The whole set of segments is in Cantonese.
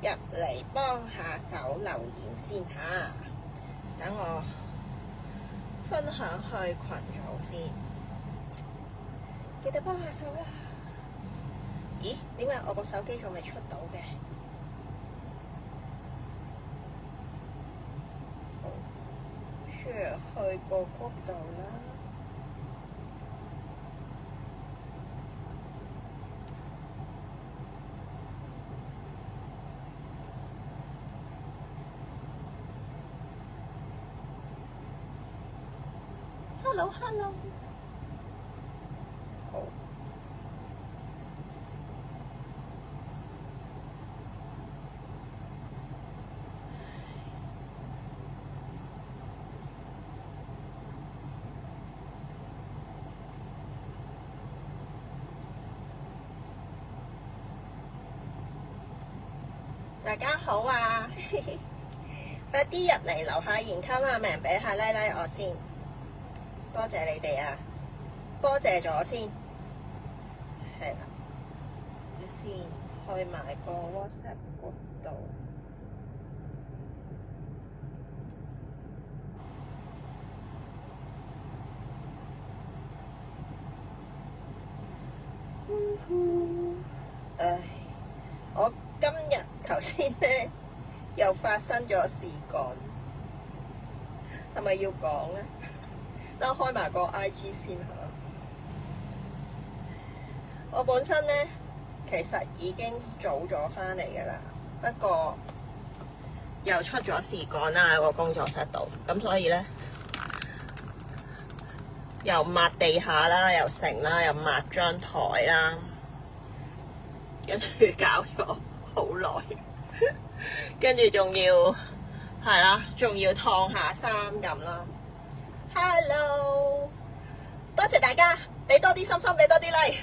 入嚟幫下手留言先嚇，等我分享去群組先，記得幫下手啦。咦？點解我個手機仲未出到嘅？好，share 去個 group 度啦。Hello， 好。大家好啊！快啲入嚟留下言，溝下名，俾下拉拉我先。多謝你哋啊！多謝咗先，係啦，你先開埋個 WhatsApp group 度。唉，我今日頭先咧又發生咗事幹，係咪要講咧？等我開埋個 IG 先嚇。我本身咧其實已經早咗返嚟㗎啦，不過又出咗事幹啦喺個工作室度，咁所以咧又抹地下啦，又成啦，又抹張台啦，跟住搞咗好耐，跟住仲要係啦，仲要燙下衫咁啦。Hello， 多謝大家俾多啲心心，俾多啲 like，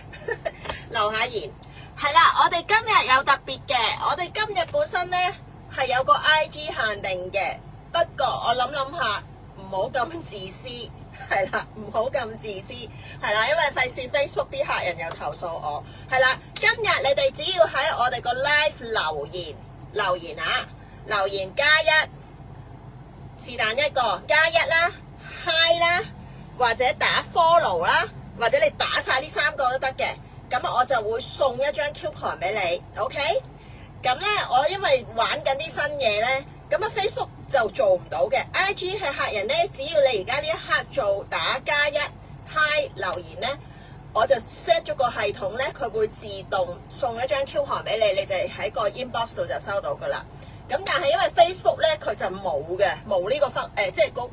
留下言。係啦，我哋今日有特別嘅，我哋今日本身呢係有個 IG 限定嘅，不過我諗下唔好咁自私，係啦，唔好咁自私，係啦，因為費事 Facebook 啲客人又投訴我，係啦，今日你哋只要喺我哋個 live 留言啊，留言加一，是但一個加一啦。Hi 啦，或者打 follow 啦，或者你打晒呢3個都得嘅，咁我就會送一張 coupon 俾你 ，OK？ 咁咧，我因為玩緊啲新嘢咧，咁啊 Facebook 就做唔到嘅 ，IG 係客人咧，只要你而家呢一刻做打加一 Hi 留言咧，我就 set 咗個系統咧，佢會自動送一張 coupon 俾你，你就喺個 inbox 度就收到噶啦。咁但係因為 Facebook 咧佢就冇嘅，冇呢個即係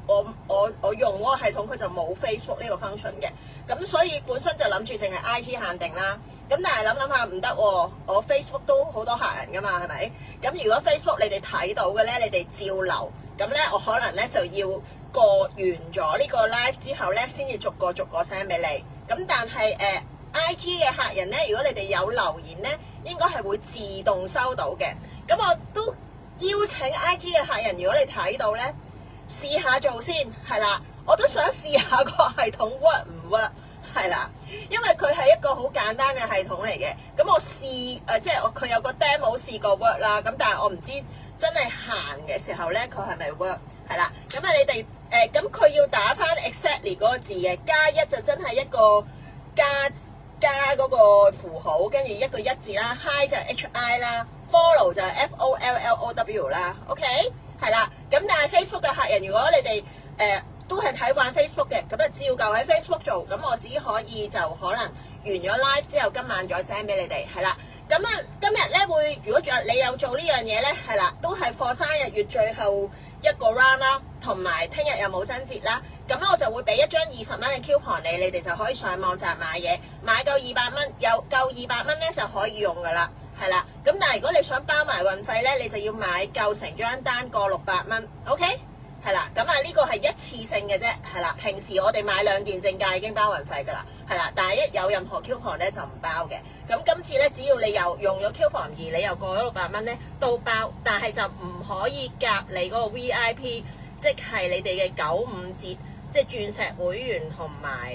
我用嗰個系統佢就冇 Facebook 呢個 function 嘅，咁所以本身就諗住淨係 IG 限定啦。咁但係諗下唔得喎，我 Facebook 都好多客人噶嘛，係咪？咁如果 Facebook 你哋睇到嘅咧，你哋照留，咁咧我可能咧就要過完咗呢個 live 之後咧，先至逐個 send 俾你。咁但係IG 嘅客人咧，如果你哋有留言咧，應該係會自動收到嘅。咁我都邀請 IG 嘅客人，如果你睇到咧，試下做先，係啦。我都想試下個系統 work 唔 work， 係啦。因為佢係一個好簡單嘅系統嚟嘅。咁我試即係佢有個 demo 試過 work 啦。咁但係我唔知真係行嘅時候咧，佢係咪 work？ 係啦。咁啊，你哋咁佢要打翻 exactly 嗰個字嘅，加一就真係一個加嗰個符號，跟住一個一字啦 ，Hi 就係 HI 啦。Follow 就係 FOLLOW 啦 ，OK 係啦。咁但係 Facebook 嘅客人，如果你哋都係睇慣 Facebook 嘅，咁啊照舊喺 Facebook 做，咁我只可以就可能完咗 live 之後，今晚再 send 俾你哋，係啦。咁啊今日咧會，如果你有做呢樣嘢咧，係啦，都係過生日月最後一個 round 啦，同埋聽日又冇真節啦。咁咧我就會俾一張20蚊嘅 coupon你哋就可以上網站買嘢，買夠200蚊，有夠200蚊咧就可以用噶啦。係啦，咁但係如果你想包埋運費咧，你就要買夠成張單過600蚊 ，OK？ 係啦，咁啊呢個係一次性嘅啫，係啦。平時我哋買2件正價已經包運費噶啦，係啦。但係一有任何 coupon 咧就唔包嘅。咁今次咧，只要你又用咗 coupon 而你又過咗600蚊咧，都包，但係就唔可以夾你嗰個 VIP， 即係你哋嘅95折，即係鑽石會員同埋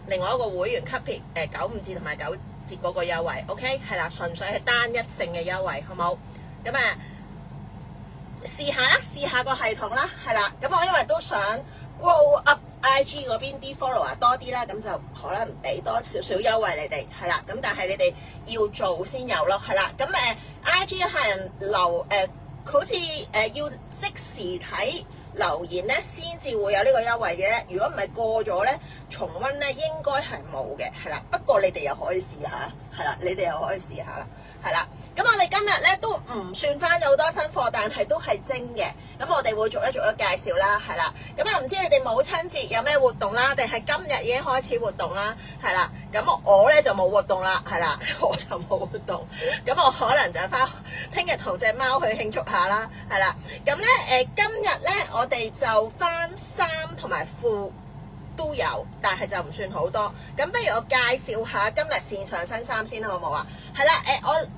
另外一個會員級別95折同埋9折嗰個優惠 ，OK？ 係啦，純粹係單一性嘅優惠，好冇？咁試下啦，試下個系統啦，係啦。咁我因為都想 grow up IG 嗰邊啲 follower 多啲啦，咁就可能俾多少少優惠你哋，係啦。咁但係你哋要做先有咯，係啦。咁IG 客人留好似要即時睇留言咧，先至會有呢個優惠嘅。如果唔係過咗咧，重溫咧應該係冇嘅，係啦。不過你哋又可以試下，係啦，你哋又可以試下啦。係啦，咁我哋今日咧都唔算翻咗好多新貨，但係都係精嘅。咁我哋會逐一介紹啦，係啦。咁唔知你哋母親節有咩活動啦？定係今日已經開始活動啦？係啦。咁我咧就冇活動啦，係啦，我就冇活動。咁我可能就翻聽日同隻貓去慶祝下啦，係啦。咁咧今日咧我哋就翻衫同埋褲都有，但係就唔算好多。咁不如我介紹下今日線上新衫先好唔好啊？係啦，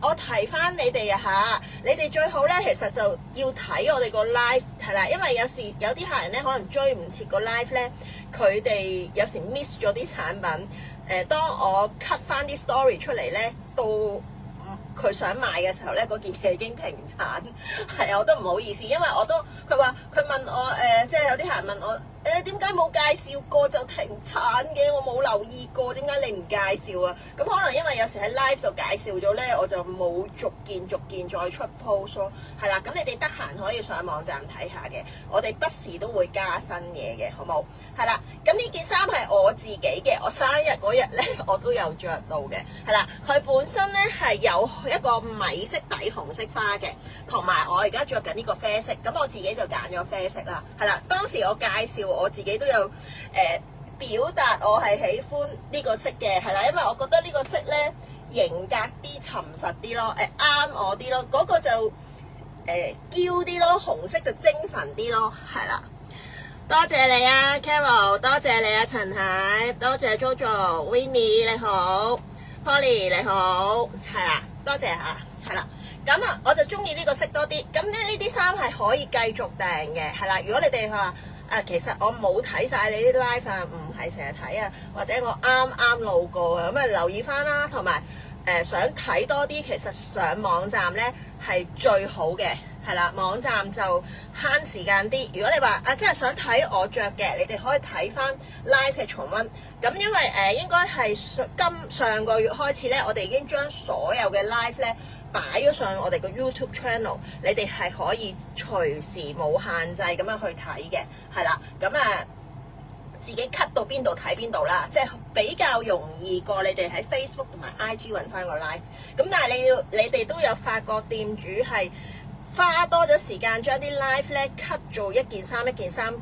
我提翻你哋啊，你哋最好咧，其實就要睇我哋個 live 係啦，因為有時有啲客人咧可能追唔切個 live 咧，佢哋有時 miss 咗啲產品。當我 cut 翻啲 story 出嚟咧，到佢想買嘅時候咧，嗰件嘢已經停產，係啊，我都唔好意思，因為佢問我即係有啲客人問我點解冇介紹過就停產嘅？我冇留意過，點解你唔介紹啊？咁可能因為有時喺 live 度介紹咗咧，我就冇逐件再出 post 咯，係啦。咁你哋得閒可以上網站睇下嘅，我哋不時都會加新嘢嘅，好冇？係啦，咁呢件衫係我自己嘅，我生日嗰日咧我都有着到嘅，係啦。佢本身咧係有一個米色底紅色花嘅，同埋我而家着緊呢個啡色，咁我自己就揀咗啡色啦，係啦。當時我介紹我自己都有表達我係喜歡呢個色嘅，係啦，因為我覺得呢個色咧型格啲、沉實啲咯，啱我啲咯，嗰個就嬌啲咯，紅色就精神啲咯，係啦。多謝你啊 Carol， 多謝你啊陳太，多謝 Jojo、Winnie 你好 ，Polly 你好，係啦，多謝嚇，係啦。咁我就中意呢個色多啲。咁咧呢啲衫係可以繼續訂嘅，係啦。如果你哋話其實我冇睇晒你啲 live 啊，唔係成日睇啊，或者我啱路過啊，咁留意翻啦。同埋想睇多啲，其實上網站咧係最好嘅，係啦。網站就慳時間啲。如果你話即係想睇我着嘅，你哋可以睇翻 live 嘅重溫。咁因為應該係上個月開始咧，我哋已經將所有嘅 live 咧擺咗上我哋個 YouTube channel， 你哋係可以隨時冇限制咁樣去睇嘅，係啦。咁自己 cut 到邊度睇邊度啦，即係比較容易過你哋喺 Facebook 同埋 IG 揾翻個 live。咁但係你哋都有發覺店主係花多咗時間將啲 live 咧 cut 做一件衫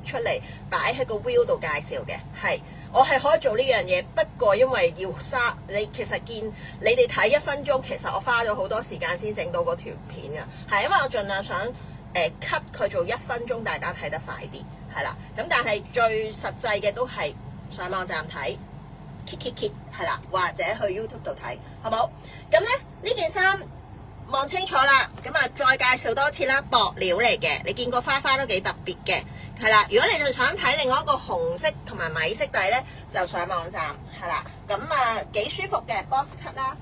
出嚟擺喺個 wheel 度介紹嘅，係。我係可以做呢樣嘢，不過因為要你其實見你哋睇1分鐘，其實我花咗好多時間先整到嗰條片㗎，係因為我盡量想cut 佢做1分鐘，大家睇得快啲，係啦。咁但係最實際嘅都係上網站睇 ，kit 係啦，或者去 YouTube 度睇，好冇？咁咧呢件衫望清楚啦，咁再介紹多次啦，薄料嚟嘅，你見個花都幾特別嘅。係啦，如果你就想睇另外一個紅色同埋米色底咧，就上網站係啦。咁幾舒服嘅 box cut 啦。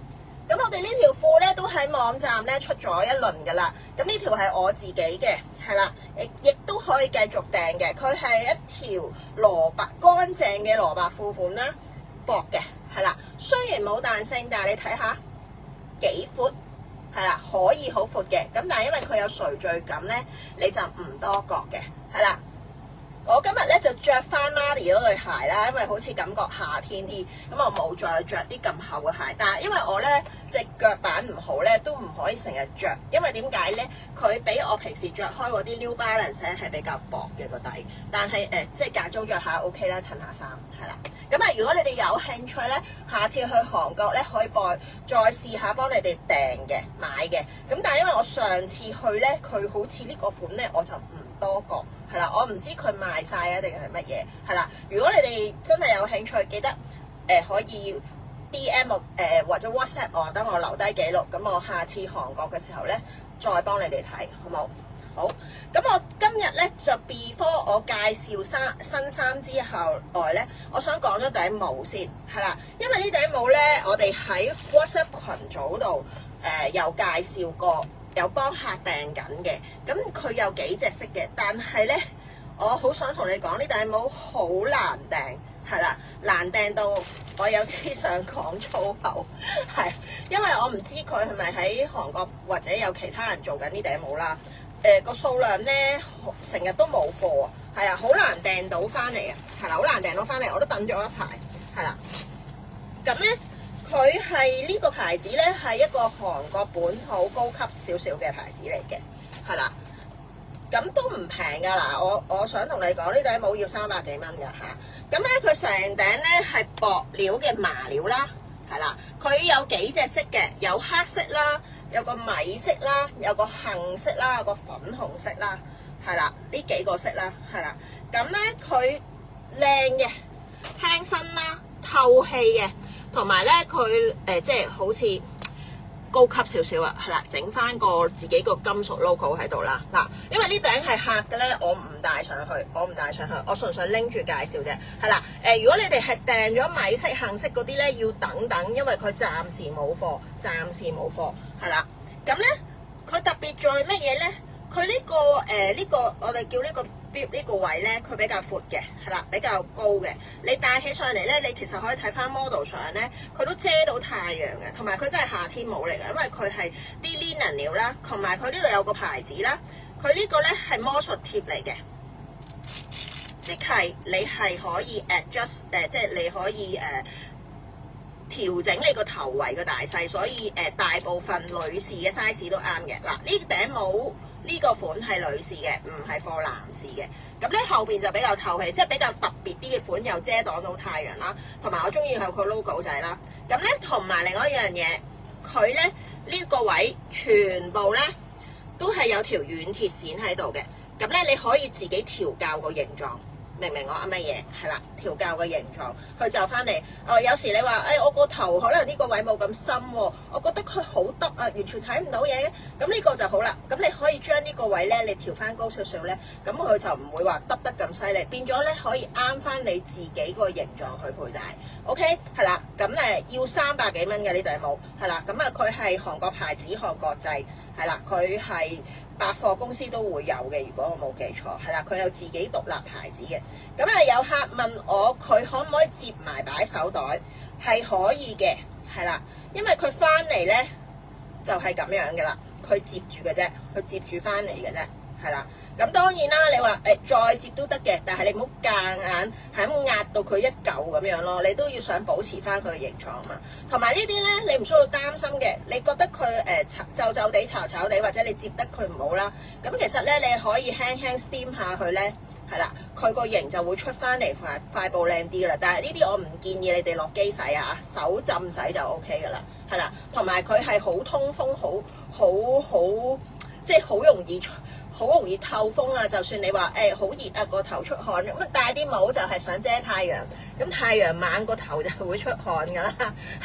咁我哋呢條褲咧都喺網站咧出咗一輪噶啦。咁呢條係我自己嘅，係啦，亦都可以繼續訂嘅。佢係一條乾淨嘅蘿蔔褲款啦，薄嘅係啦。雖然冇彈性，但係你睇下幾闊，係啦，可以好闊嘅。咁但係因為佢有垂墜感咧，你就唔多覺嘅，係啦。我今日咧就着翻 Marley 嗰對鞋啦，因為好似感覺夏天啲，咁我冇再着啲咁厚嘅鞋。但係因為我咧隻腳板唔好咧，都唔可以成日着，因為點解咧？佢比我平時着開嗰啲 New Balance 係比較薄嘅個底，但係即係間中着下 OK 啦，襯下衫係啦。咁如果你哋有興趣咧，下次去韓國咧可以再試下幫你哋訂嘅買嘅。咁但係因為我上次去咧，佢好似呢個款咧，我就唔多覺。係啦，我唔知佢賣晒啊定係乜嘢，係啦。如果你哋真係有興趣，記得可以 DM 我或者 WhatsApp 我，等我留低記錄，咁我下次韓國嘅時候咧，再幫你哋睇，好冇？好，咁我今日咧就 before 我介紹新衫之後外咧，我想講咗頂帽先，係啦，因為呢頂帽咧，我哋喺 WhatsApp 群組度有介紹過。有幫客訂緊嘅，咁佢有幾隻色嘅，但係咧我好想同你講呢頂帽好難訂，係啦，難訂到我有啲想講粗口，係因為我唔知佢係咪喺韓國或者有其他人做緊呢頂帽啦。個數量咧成日都冇貨啊，係啊，好難訂到翻嚟啊，係啦，好難訂到翻嚟，我都等咗一排，係啦。咁咧，佢係呢個牌子咧係一個韓國本土高級少少嘅牌子嚟嘅，係啦。咁都唔平㗎嗱，我想同你講呢頂帽要300幾蚊㗎嚇。咁咧佢成頂咧係薄料嘅麻料啦，係啦，佢有幾隻色嘅，有黑色啦。有個米色啦，有個杏色啦，有個粉紅色啦，係啦，呢幾個色啦，係啦。咁咧佢靚嘅，輕身啦，透氣嘅，同埋咧佢即係好似高級少少啊，係啦，整翻個自己個金屬 logo 喺度啦。嗱，因為呢頂係客嘅咧，我唔帶上去，我純粹拎住介紹啫。係啦，如果你哋係訂咗米色、杏色嗰啲咧，要等，因為佢暫時冇貨，係啦。咁咧，佢特別在乜嘢咧？佢呢個我哋叫呢個 bib 呢個位咧，佢比較闊嘅，係啦，比較高嘅。你戴起上嚟咧，你其實可以睇翻 model 上咧，佢都遮到太陽嘅，同埋佢真係夏天帽嚟嘅，因為佢係啲 linen 料啦，同埋佢呢度有個牌子啦，佢呢個咧係魔術貼嚟嘅，即係你係可以 adjust 即係你可以調整你個頭圍嘅大細，所以大部分女士嘅 size 都啱嘅。嗱，呢頂帽呢個款係女士嘅，唔係貨男士嘅。咁咧後邊就比較透氣，即係比較特別啲嘅款，又遮擋到太陽啦。同埋我中意有佢 logo 仔啦。咁咧同埋另外一樣嘢，佢咧呢個位全部咧都係有條軟鐵線喺度嘅。咁咧你可以自己調校個形狀。明唔明我噏乜嘢？係啦，調校個形狀，佢就翻嚟。有時你話，我個頭可能呢個位冇咁深喎，我覺得佢好耷啊，完全睇唔到嘢。咁呢個就好啦。咁你可以將呢個位咧，你調翻高少少咧，咁佢就唔會話耷得咁犀利，變咗咧可以啱翻你自己個形狀去佩戴。OK， 係啦。咁要300幾蚊嘅呢頂帽，係啦。咁佢係韓國牌子，韓國製，係啦，佢係。百貨公司都會有嘅，如果我冇記錯，係啦，佢有自己獨立牌子嘅。咁有客問我佢可唔可以摺埋擺手袋，係可以嘅，係啦，因為佢翻嚟咧就係咁樣嘅啦，佢摺住嘅啫，佢摺住翻嚟嘅啫，係啦。咁當然啦，你話再摺都得嘅，但係你唔好夾硬係咁壓到佢一嚿咁樣咯，你都要想保持翻佢嘅形狀啊嘛。同埋呢啲咧，你唔需要擔心嘅。你覺得佢皺皺地、巢巢地，或者你摺得佢唔好啦，咁其實咧你可以輕輕 steam 下佢咧，係啦，佢個型就會出翻嚟塊布靚啲噶啦。但係呢啲我唔建議你哋落機洗啊，手浸洗就 OK 噶啦，係啦。同埋佢係好通風，好即係好容易透風啊！就算你話好熱啊，個頭出汗咁，戴啲帽就係想遮太陽，咁太陽猛個頭就會出汗㗎啦，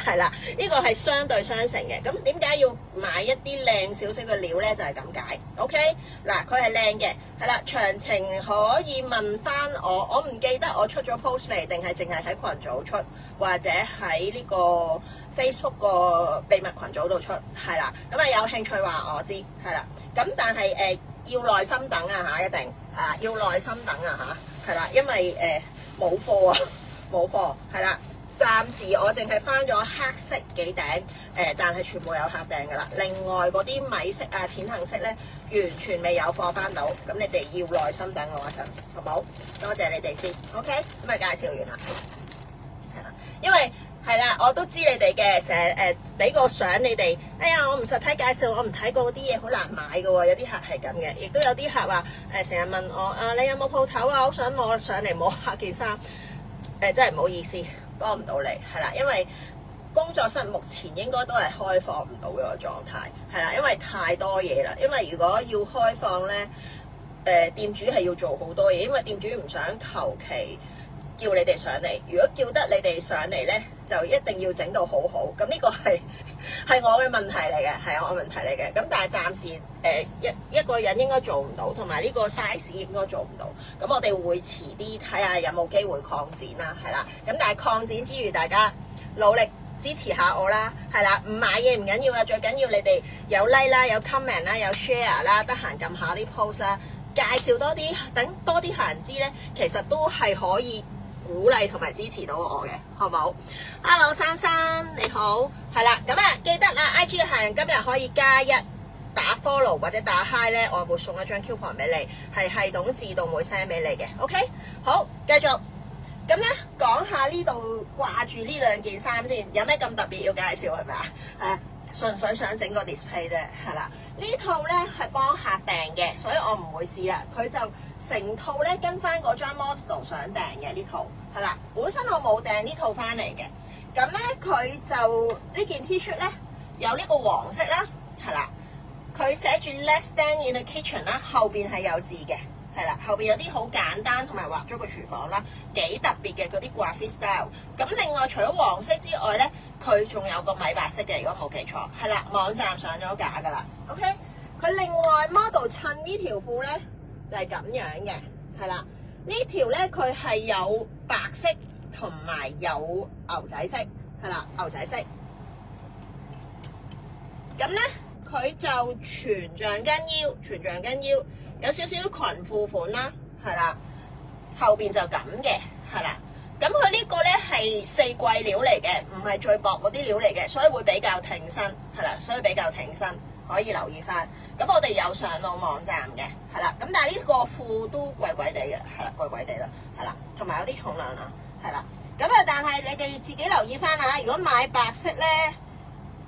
係啦，呢個係相對相成嘅。咁點解要買一啲靚少少嘅料咧？就係咁解。OK， 嗱，佢係靚嘅，係啦，詳情可以問翻我唔記得我出咗 post 未，定係淨係喺群組出，或者喺呢個 Facebook 個秘密群組度出，係啦。咁有興趣話我知，係啦。咁但係要耐心等啊嚇，一定要耐心等啊嚇，係啦，因為冇貨啊，冇貨，係啦，暫時我淨係翻咗黑色幾頂，但係全部有客訂噶啦。另外嗰啲米色啊、淺杏色咧，完全未有貨翻到，咁你哋要耐心等我一陣，好唔好？多謝你哋先 ，OK， 咁介紹完啦，係啦，因為。係啦，我都知你哋嘅，成日俾個相你哋。哎呀，我唔實體介紹，我唔睇過嗰啲嘢好難買嘅喎。有啲客係咁嘅，亦都有啲客話成日問我你有冇鋪頭啊？好想我上嚟摸下件衫。真係唔好意思，幫唔到你。係啦，因為工作室目前應該都係開放唔到嘅個狀態。係啦，因為太多嘢啦。因為如果要開放咧，店主係要做好多嘢，因為店主唔想求其叫你哋上嚟，如果叫得你哋上嚟咧，就一定要整到好好。咁呢個係我嘅問題嚟嘅，係我嘅問題嚟嘅。咁但係暫時一個人應該做唔到，同埋呢個 size 應該做唔到。咁我哋會遲啲睇下有冇機會擴展啦，係啦。咁但係擴展之餘，大家努力支持下我啦，係啦，唔買嘢唔緊要啊，最緊要你哋有 like 啦，有 comment 啦，有 share 啦，得閒撳下啲 post 啦，介紹多啲，等多啲客人知咧，其實都係可以鼓勵同埋支持到我嘅，好唔好 ？Hello， 珊珊你好，係啦，咁啊記得啦 ，IG 嘅客人今日可以加1打 follow 或者打 hi 咧，我會送一張 coupon 俾你，係系統自動會 send 俾你嘅 ，OK？ 好，繼續。咁咧講下呢度掛住呢兩件衫先，有咩咁特別要介紹係咪啊？純粹想整個 display 啫，係啦。呢套咧係幫客訂嘅，所以我唔會試啦。佢就成套咧跟翻嗰張 model 想訂嘅呢套，係啦。本身我冇訂呢套翻嚟嘅，咁咧佢就呢件 T 恤咧有呢個黃色啦，係啦。佢寫住 Let's Stand in the Kitchen 啦，後邊係有字嘅。係啦，後邊有啲好簡單，同埋畫咗個廚房啦，幾特別嘅嗰啲 graphic style。咁另外除咗黃色之外咧，佢仲有個米白色嘅，如果冇記錯。係啦，網站上咗架噶啦。OK， 佢另外 model 襯呢條褲咧就係咁樣嘅，係啦。呢條咧佢係有白色同埋有牛仔色，係啦，牛仔色。咁咧佢就全橡筋腰，全橡筋腰。有少少裙褲款啦，係啦，後邊就咁嘅，係啦。咁佢呢個咧係4季料嚟嘅，唔係最薄嗰啲料嚟嘅，所以會比較挺身，係啦，所以比較挺身，可以留意翻。咁我哋有上到網站嘅，係啦。咁但係呢個褲都貴貴地嘅，係啦，貴貴地啦，係啦，同埋有啲重量啊，係啦。咁啊，但係你哋自己留意翻啊，如果買白色咧，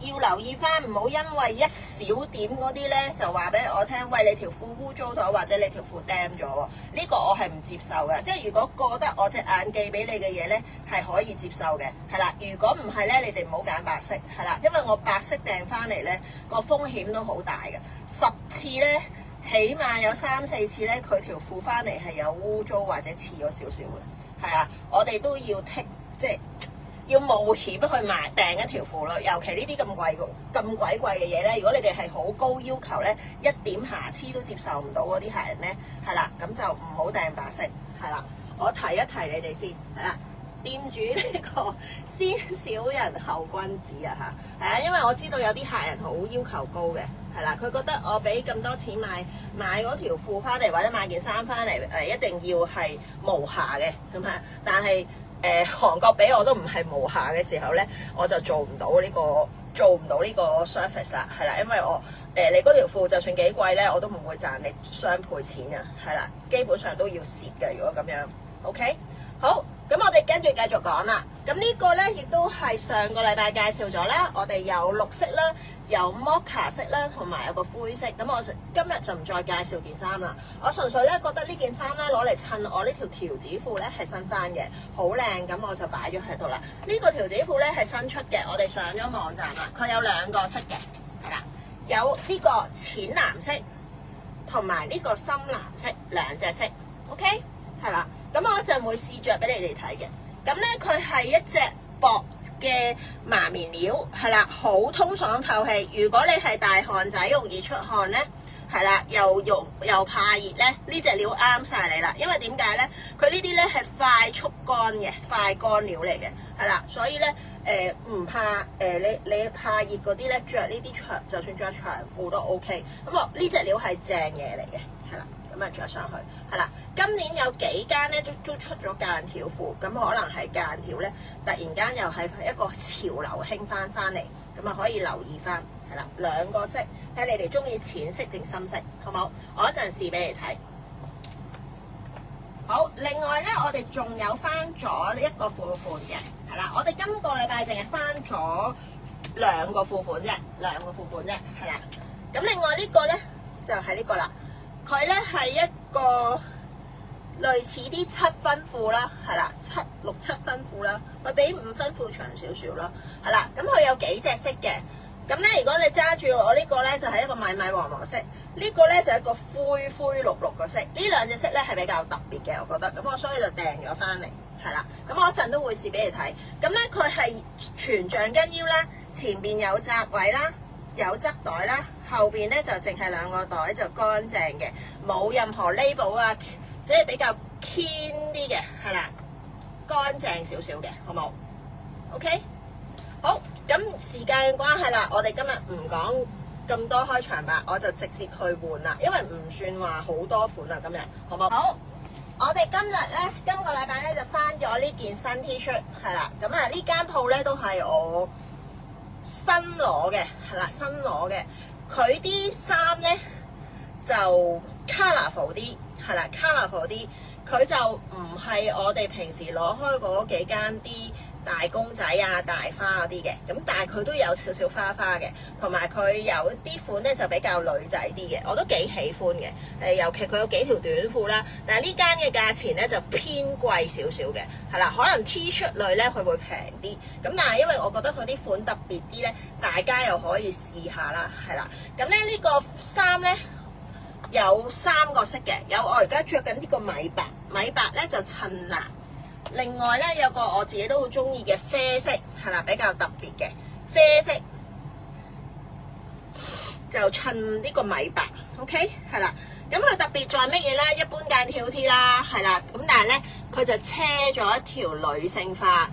要留意翻，唔好因為一小點嗰啲咧就話俾我聽，喂，你條褲污糟咗，或者你條褲釘咗喎。呢個我係唔接受嘅。即係如果覺得我隻眼寄俾你嘅嘢咧係可以接受嘅，係啦。如果唔係咧，你哋唔好揀白色，係啦，因為我白色訂翻嚟咧個風險都好大嘅。10次咧，起碼有3、4次咧，佢條褲翻嚟係有污糟或者刺咗少少嘅，係啊，我哋都要即係。要冒險去買訂一條褲咯，尤其呢啲咁鬼貴嘅嘢咧，如果你哋係好高要求咧，一點瑕疵都接受唔到嗰啲客人咧，係啦，咁就唔好訂白色，係啦，我提一提你哋先，係啦，店主呢個先小人後君子啊嚇，係啊，因為我知道有啲客人好要求高嘅，係啦，佢覺得我俾咁多錢買嗰條褲翻嚟，或者買件衫翻嚟，一定要係無瑕嘅咁啊，但係。韓國俾我都唔係無瑕嘅時候咧，我就做唔到呢個 service 啦，係啦，因為我你嗰條褲就算幾貴咧，我都唔會賺你雙倍錢嘅，係啦，基本上都要蝕嘅。如果咁樣 ，OK， 好，咁我哋跟住繼續講啦。咁呢個咧亦都係上個禮拜介紹咗啦，我哋有綠色啦，有 mocha 色啦，同埋有個灰色。咁我今日就唔再介紹件衫啦。我純粹咧覺得呢件衫咧攞嚟襯我呢條條子褲咧係新翻嘅，好靚，咁我就擺咗喺度啦。呢個條子褲咧係新出嘅，我哋上咗網站啦。佢有2個色嘅，係啦，有呢個淺藍色同埋呢個深藍色2隻色 ，OK， 係啦。咁我一陣會試着俾你哋睇嘅。咁咧佢係一隻薄嘅麻棉料，係啦，好通爽透氣。如果你係大汗仔，容易出汗咧，係啦，又怕熱咧，呢隻料啱晒你啦。因為點解咧？佢呢啲咧係快速乾嘅，快乾料嚟嘅，係啦，所以咧唔怕你怕熱嗰啲咧，着呢啲就算着長褲都 OK。咁我呢隻料係正嘢嚟嘅，係啦，咁啊着上去，係啦。今年有幾間咧都出咗間條褲，咁可能係間條咧突然間又係一個潮流興翻嚟，咁啊可以留意翻，係啦，2個色，睇你哋中意淺色定深色，好冇？我一陣試俾你睇。好，另外咧我哋仲有翻咗一個褲款嘅，係啦，我哋今個禮拜淨係翻咗2個褲款啫，2個褲款啫，係啦。咁另外呢個咧就係呢個啦，佢咧係一個。類似啲7分褲啦，係啦，6、7分褲啦，佢比5分褲長少少啦，係啦，咁佢有幾隻色嘅，咁咧如果你揸住我呢個咧就係一個米黃色，呢個咧就係一個灰綠嘅色，呢2隻色咧係比較特別嘅，我覺得，咁我所以就訂咗翻嚟，係啦，咁我一陣都會試俾你睇，咁咧佢係全橡筋腰啦，前邊有紮位啦，有側袋啦，後邊咧就淨係2個袋就乾淨嘅，冇任何 label 啊。即係比較 clean 啲嘅，係啦，乾淨少少嘅，好冇 ？OK， 好。咁時間關係啦，我哋今日唔講咁多開場白，我就直接去換啦，因為唔算話好多款啦，今日好唔好？好，我哋今日咧，今個禮拜咧就翻咗呢件新 T 恤，係啦，咁啊呢間鋪咧都係我新攞嘅，係啦，新攞嘅，佢啲衫咧就 colourful 啲，係啦 colourful 啲，佢就唔係我哋平時攞開嗰幾間啲大公仔啊、大花嗰啲嘅，咁但係佢都有少少花花嘅，同埋佢有啲款咧就比較女仔啲嘅，我都幾喜歡嘅。尤其佢有幾條短褲啦，但係呢間嘅價錢咧就偏貴少少嘅，係啦，可能 T 恤類咧佢會平啲，咁但係因為我覺得佢啲款特別啲咧，大家又可以試下啦，係啦。咁咧呢個衫咧有3個色嘅，有我而家着緊呢個米白，米白咧就襯藍。另外咧有個我自己都好中意嘅啡色，係啦，比較特別嘅啡色就襯呢個米白 ，OK 係啦。咁佢特別在乜嘢咧？一般間條 T 啦，係啦，咁但係咧佢就車咗一條女性化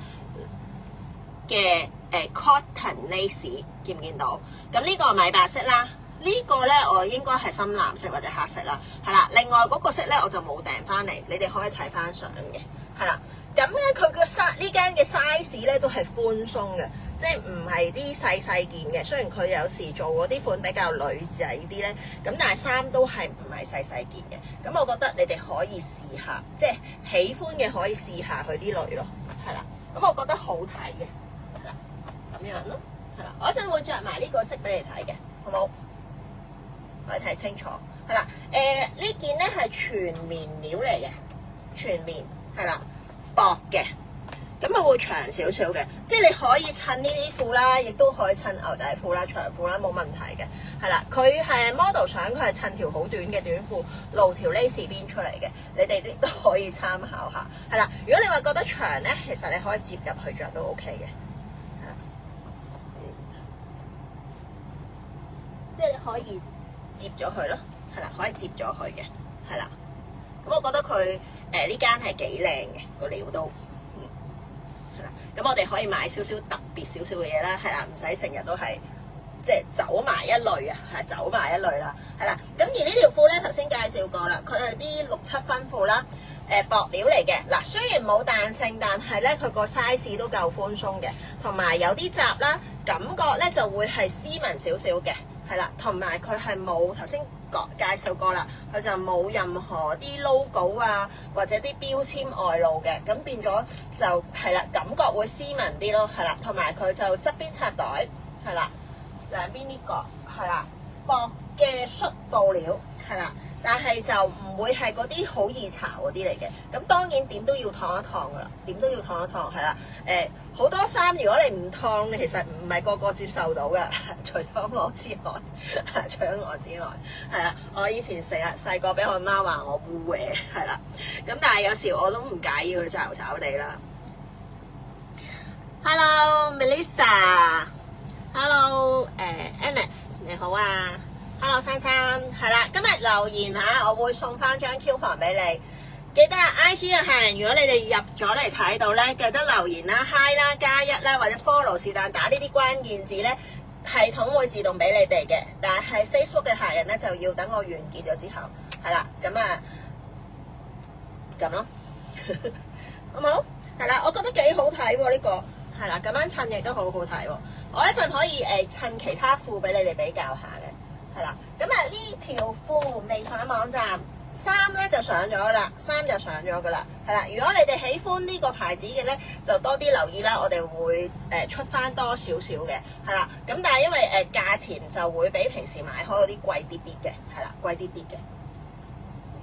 嘅cotton lace， 見唔見到？咁呢個米白色啦，呢個咧我應該係深藍色或者黑色啦，係啦。另外嗰個色咧我就冇訂翻嚟，你哋可以睇翻相嘅，係啦。咁咧佢個呢間嘅 size 咧都係寬鬆嘅，即係唔係啲細細件嘅。雖然佢有時做嗰啲款比較女仔啲咧，咁但係衫都係唔係細細件嘅。咁我覺得你哋可以試下，即係喜歡嘅可以試下佢啲類咯，係啦。咁我覺得好睇嘅，係啦，咁樣咯，係啦。我一陣會着埋呢個色俾你睇嘅，好冇？我哋睇清楚，係啦。呢件咧係全棉料嚟嘅，全棉係啦。薄嘅，咁啊會長少少嘅，即係你可以襯呢啲褲啦，亦都可以襯牛仔褲啦、長褲啦，冇問題嘅，係啦。佢係 model 相，佢係襯條好短嘅短褲，露條 lace 邊出嚟嘅，你哋都可以參考下，係啦。如果你話覺得長咧，其實你可以接入去着都 OK 嘅，係啦，即係你可以接咗佢咯，係啦，可以接咗佢嘅，係啦。咁我覺得佢。呢間係幾靚嘅個料都，係啦。咁我哋可以買少少特別少少嘅嘢啦，係啦，唔使成日都係即係走埋一類啊，係走埋一類啦，係啦。咁而呢條褲咧，頭先介紹過啦，佢係啲6、7分褲啦，薄料嚟嘅。嗱，雖然冇彈性，但係咧佢個 size 都夠寬鬆嘅，同埋有啲褶啦，感覺咧就會係斯文少少嘅，係啦，同埋佢係冇頭先介紹過啦，佢就冇任何啲 logo 啊或者啲標籤外露嘅，咁變咗就係啦，感覺會斯文啲咯，係啦，同埋佢就側邊插袋，係啦，兩邊呢個係啦，薄嘅恤布料，係啦，但係就唔會係嗰啲好易巢嗰啲嚟嘅，咁當然點都要燙一燙噶啦，點都要燙一燙，係啦，好多衫如果你唔燙，其實唔係個個接受到嘅，除咗我之外，除咗我之外，係啊，我以前成日細個俾我媽話我污嘅，係啦，咁但係有時我都唔介意佢巢巢地啦。Hello Melissa，Hello Annis， 你好啊 ，Hello 珊珊，係啦，今日留言嚇，我會送翻張 coupon 俾你。記得 IG 嘅客人，如果你哋入咗嚟睇到咧，記得留言啦、Hi 啦、+1啦，或者 follow 是但打呢啲關鍵字咧，系統會自動俾你哋嘅。但係 Facebook 嘅客人咧，就要等我完結咗之後，係啦，咁啊，咁咯，好冇？係啦，我覺得幾好睇喎呢個，係啦，咁樣襯亦都好好睇喎。我一陣可以襯其他褲俾你哋比較下嘅，係啦。咁啊呢條褲未上網站。衫咧就上咗啦，衫就上咗噶啦，係啦。如果你哋喜歡呢個牌子嘅咧，就多啲留意啦。我哋會出翻多少少嘅，係啦。咁但係因為價錢就會比平時買開嗰啲貴啲啲嘅，係啦，貴啲啲嘅。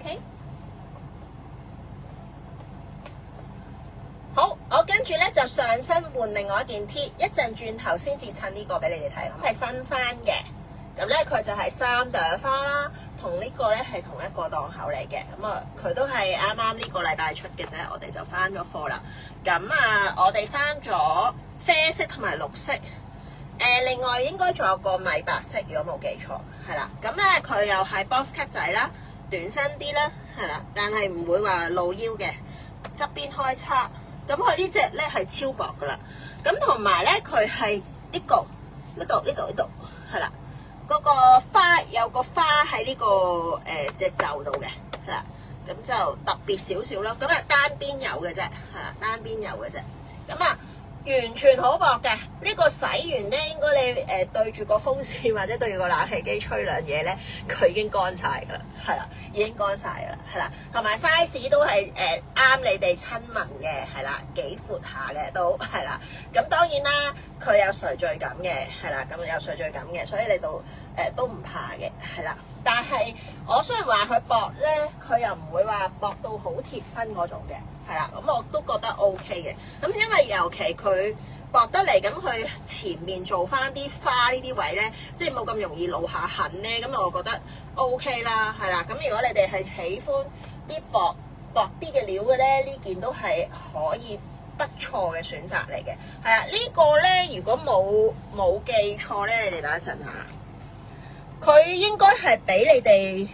OK， 好，我跟住咧就上身換另外一件 T， 一陣轉頭先至襯呢個俾你哋睇，係新翻嘅。咁咧佢就係3朵花啦。同呢個咧係同一個檔口嚟嘅，咁啊佢都係啱啱呢個禮拜出嘅啫，我哋就翻咗貨啦。咁啊，我哋翻咗啡色同埋綠色，另外應該仲有個米白色，如果冇記錯，係啦。咁咧佢又係 box cut 仔啦，短身啲啦，係啦，但係唔會話露腰嘅，側邊開叉。咁佢呢隻咧係超薄噶啦，咁同埋咧佢係呢度係啦，嗰個花有個花喺呢個隻袖度嘅，係啦，咁就特別少少咯。咁啊單邊有嘅啫，係啦，單邊有嘅啫。咁啊完全好薄嘅，呢個洗完咧，應該你對住個風扇或者對住個冷氣機吹兩嘢咧，佢已經乾晒噶啦，係啦，已經乾晒噶啦，係啦，同埋 size 都係啱你哋親民嘅，係啦，幾闊下嘅都係啦。咁當然啦，佢有垂墜感嘅，係啦，咁有垂墜感嘅，所以你都唔怕嘅，係啦。但係我雖然話佢薄咧，佢又唔會話薄到好貼身嗰種嘅。係啦，咁我都覺得 OK 嘅。咁因為尤其佢薄得嚟，咁佢前面做翻啲花呢啲位咧，即係冇咁容易露下痕咧。咁我覺得 OK 啦，係啦。咁如果你哋係喜歡啲薄啲嘅料嘅咧，呢件都係可以不錯嘅選擇嚟嘅。係啊，呢個咧如果冇記錯咧，你哋等一陣下，佢應該係俾你哋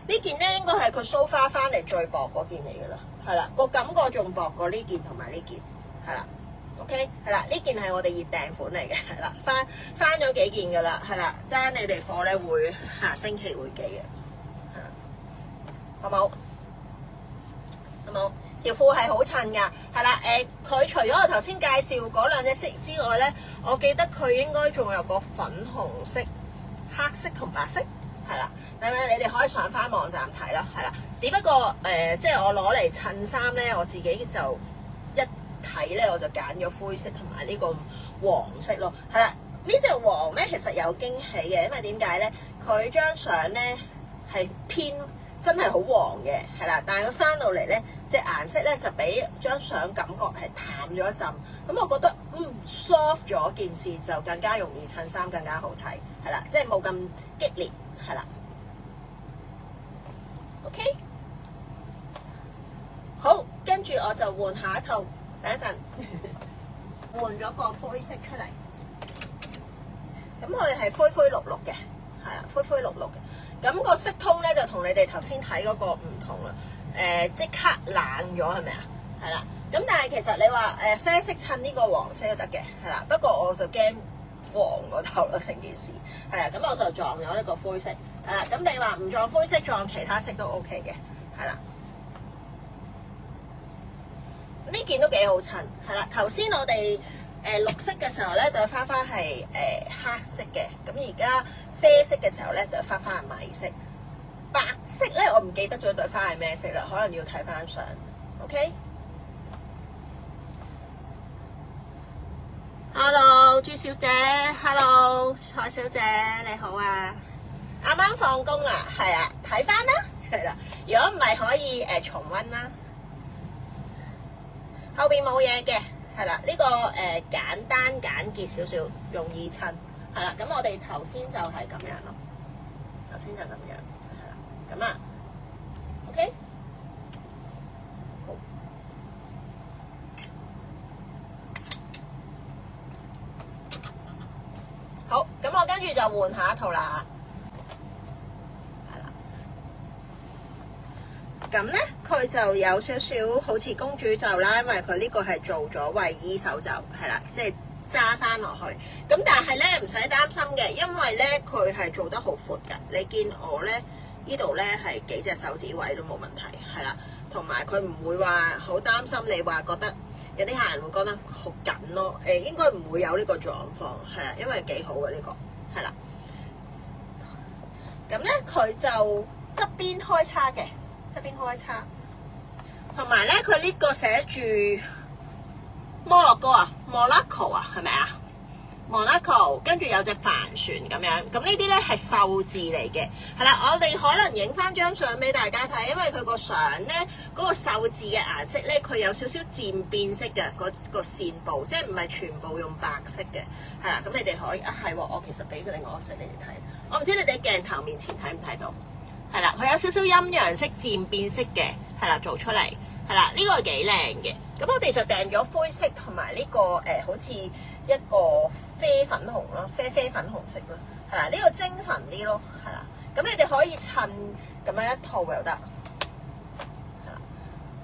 呢件咧，應該係佢蘇花翻嚟最薄嗰件嚟㗎啦。係啦，個感覺仲薄過呢件同埋呢件，係啦 ，OK， 係啦，呢件係我哋熱訂款嚟嘅，係啦，翻咗幾件噶啦，係啦，爭你哋貨咧會下星期會寄嘅，係啦，好冇？好冇？條褲係好襯噶，係啦，佢除咗我頭先介紹嗰兩隻色之外咧，我記得佢應該仲有個粉紅色、黑色同白色，係啦。係咪？你哋可以上翻網站睇啦，係啦。只不過即係我攞嚟襯衫咧，我自己就一睇咧，我就揀咗灰色同埋呢個黃色咯，係啦。呢隻黃咧其實有驚喜嘅，因為點解咧？佢張相咧係偏真係好黃嘅，係啦。但係佢翻到嚟咧，隻顏色咧就比張相感覺係淡咗一陣。咁我覺得soft 咗件事就更加容易襯衫，更加好睇，係啦，即係冇咁激烈，係啦。OK， 好，跟住我就換下一套，等一陣換咗個灰色出嚟，咁佢係灰灰綠綠嘅，係啦，灰灰綠綠嘅，咁個色通咧就同你哋頭先睇嗰個唔同啦，即刻冷咗係咪啊？係啦，咁但係其實你話啡色襯呢個黃色都得嘅，係啦，不過我就驚黃嗰頭咯，成件事係啦，咁我就撞咗呢個灰色。係啦，咁你話唔撞灰色，撞其他色都 OK 嘅，係啦。呢件都幾好襯，係啦。頭先我哋綠色嘅時候咧，對花花係黑色嘅，咁而家啡色嘅時候咧，對花花係米色。白色咧，我唔記得咗對花係咩色啦，可能要睇翻相。OK。Hello， 朱小姐 ，Hello， 蔡小姐，你好啊！啱啱放工啊，係啊，睇翻啦，係啦。如果唔係可以重溫啦。後邊冇嘢嘅，係啦。呢個簡單簡潔少少，容易襯，係啦。咁我哋頭先就係咁樣咯，頭先就咁樣，係啦。咁啊 ，OK。好，咁我跟住就換下一套啦。咁咧，佢就有少少好似公主袖啦，因為佢呢個係做咗衛衣手袖，係啦，即係揸翻落去。咁但係咧唔使擔心嘅，因為咧佢係做得好闊㗎。你見我咧呢度咧係幾隻手指位都冇問題，係啦。同埋佢唔會話好擔心你話覺得有啲客人會覺得好緊咯。應該唔會有呢個狀況，係啦，因為幾好嘅呢個，係啦。咁咧佢就側邊開叉嘅。側邊開叉，同埋咧佢呢個寫住摩洛哥啊 ，Monaco 啊，係咪啊 ？Monaco 跟住有隻帆船咁樣，咁呢啲咧係壽字嚟嘅，係啦，我哋可能影翻張相俾大家睇，因為佢個相咧嗰個壽字嘅顏色咧，佢有少少漸變色嘅，個線部，即係唔係全部用白色嘅，係啦，咁你哋可以啊係喎，我其實俾佢另外一個色你哋睇，我唔知你哋鏡頭面前睇唔睇到？係啦，佢有少少陰陽色漸變色嘅，係啦，做出嚟，係啦，呢個係幾靚嘅。咁我哋就訂咗灰色同埋呢個好似一個啡粉紅咯，啡粉紅色咯，係啦，呢個精神啲咯，係啦。咁你哋可以襯咁樣一套又得，係啦。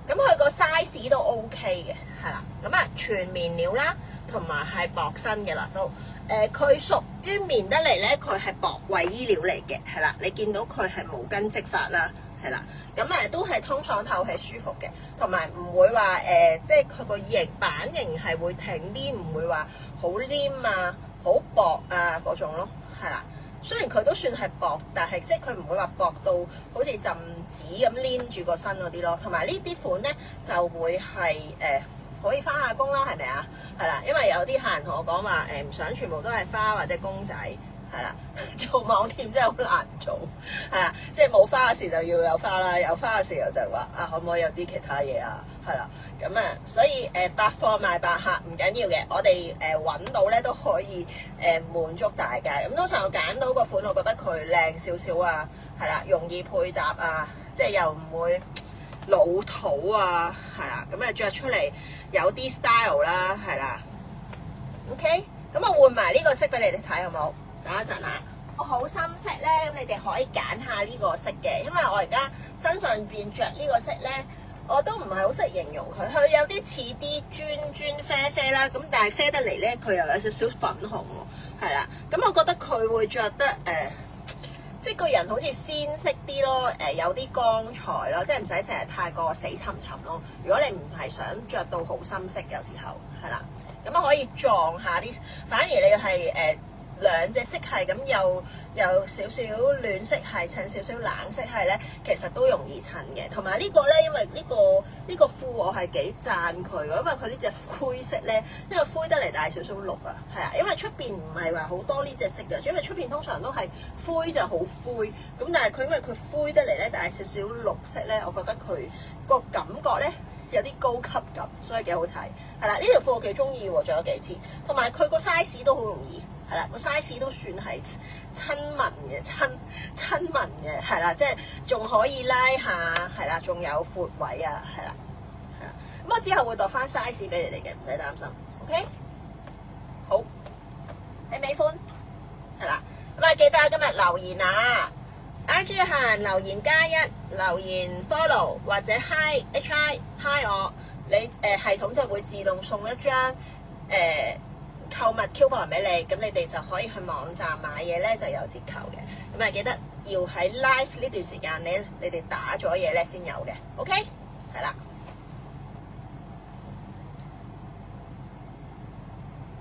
咁佢個 size 都 OK 嘅，係啦。咁啊全面料啦，同埋係薄身嘅啦都。佢屬於棉得嚟咧，佢係薄衛衣料嚟嘅，係啦。你見到佢係毛巾織法啦，係啦。咁都係通爽透氣舒服嘅，同埋唔會話即係佢個版型係會挺啲，唔會話好黏啊、好薄啊嗰種咯，係啦。雖然佢都算係薄，但係即係佢唔會話薄到好似陣紙咁黏住個身嗰啲咯。同埋呢啲款咧就會係可以翻下工啦，係咪啊？係啦，因為有啲客人同我講話唔想全部都係花或者公仔，係啦，做網店真係好難做，係啦，即係冇花嘅時就要有花啦，有花嘅時候就話可唔可以有啲其他嘢啊？係啦，咁所以百貨賣百客唔緊要嘅，我哋揾到咧都可以滿足大家。咁通常我揀到個款，我覺得佢靚少少啊，係啦，容易配搭啊，即係又唔會老土啊，係啦，咁着出嚟有啲 style 啦，係啦 ，OK， 咁我換埋呢個色俾你哋睇好冇？等一陣啊，我好深色咧，咁你哋可以揀下呢個色嘅，因為我而家身上邊着呢個色咧，我都唔係好識形容佢，佢有啲似啲磚啡啡啦，咁但係啡得嚟咧，佢又有少少粉紅喎，係啦，咁我覺得佢會着得即係個人好似鮮色啲咯，有啲光彩咯，即係唔使成日太過死沉沉咯。如果你唔係想着到好深色，有時候係啦，咁可以撞下啲，反而你係兩隻色係咁，又有少少暖色係襯少少冷色係咧，其實都容易襯嘅。同埋呢個咧，因為呢個褲我係幾讚佢嘅，因為佢呢隻灰色咧，因為灰得嚟帶少少綠啊，係啊，因為出邊唔係話好多呢隻色嘅，因為出邊通常都係灰就好灰，咁但係佢因為佢灰得嚟咧帶少少綠色咧，我覺得佢個感覺咧有啲高級感，所以幾好睇。係啦，呢條褲我幾中意喎，着咗幾次，同埋佢個 size 都好容易。係啦，個 size 都算係親民嘅，親民嘅，係啦，即係仲可以拉下，係啦，仲有闊位啊，係啦，係啦。咁我之後會度翻 size 俾你哋嘅，唔使擔心。OK， 好，你喜歡係啦。咁記得今日留言啊 ，IG 嘅客人留言+1，留言 follow 或者 hi 我，你系統就會自動送一張購物 coupon 俾你，咁你哋就可以去網站買嘢咧就有折扣嘅。咁記得要喺 live 呢段時間你哋打咗嘢咧先有嘅。OK， 係啦，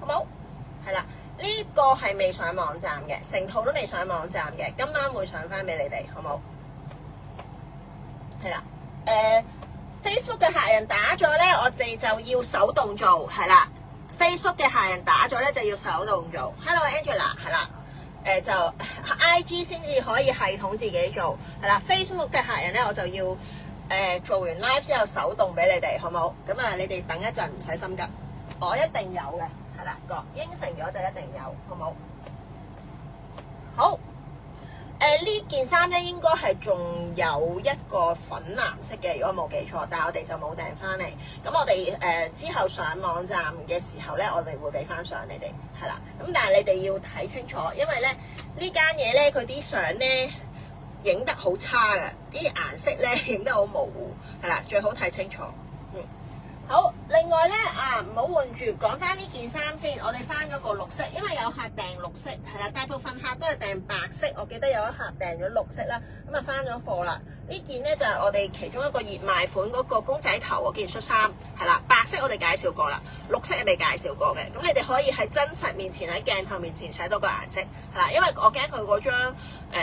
好冇？係啦，呢個係未上網站嘅，成套都未上網站嘅，今晚會上翻俾你哋，好冇？係啦，Facebook 嘅客人打咗咧，我哋就要手動做，係啦。Facebook 嘅客人打咗咧就要手動做。Hello Angela， 係啦，就 IG 先至可以系統自己做，係啦。Facebook 嘅客人咧我就要做完 live 之後手動俾你哋，好冇？咁你哋等一陣，唔使心急，我一定有嘅，係啦，應承咗就一定有，好冇？好。呢件衫咧應該係仲有一個粉藍色嘅，如果冇記錯，但係我哋就冇訂翻嚟。咁我哋之後上網站嘅時候咧，我哋會俾翻相你哋，係啦。咁但係你哋要睇清楚，因為咧呢間嘢咧佢啲相咧影得好差嘅，啲顏色咧影得好模糊，係啦，最好睇清楚。好，另外咧唔好換住，講翻呢件衫先。我哋翻咗個綠色，因為有客訂綠色，係啦，大部分客都係訂白色。我記得有一客訂咗綠色啦，咁翻咗貨啦。呢件咧就係我哋其中一個熱賣款嗰個公仔頭嗰件恤衫，係啦，白色我哋介紹過啦，綠色係未介紹過嘅。咁你哋可以喺真實面前喺鏡頭面前睇到個顏色，係啦，因為我驚佢嗰張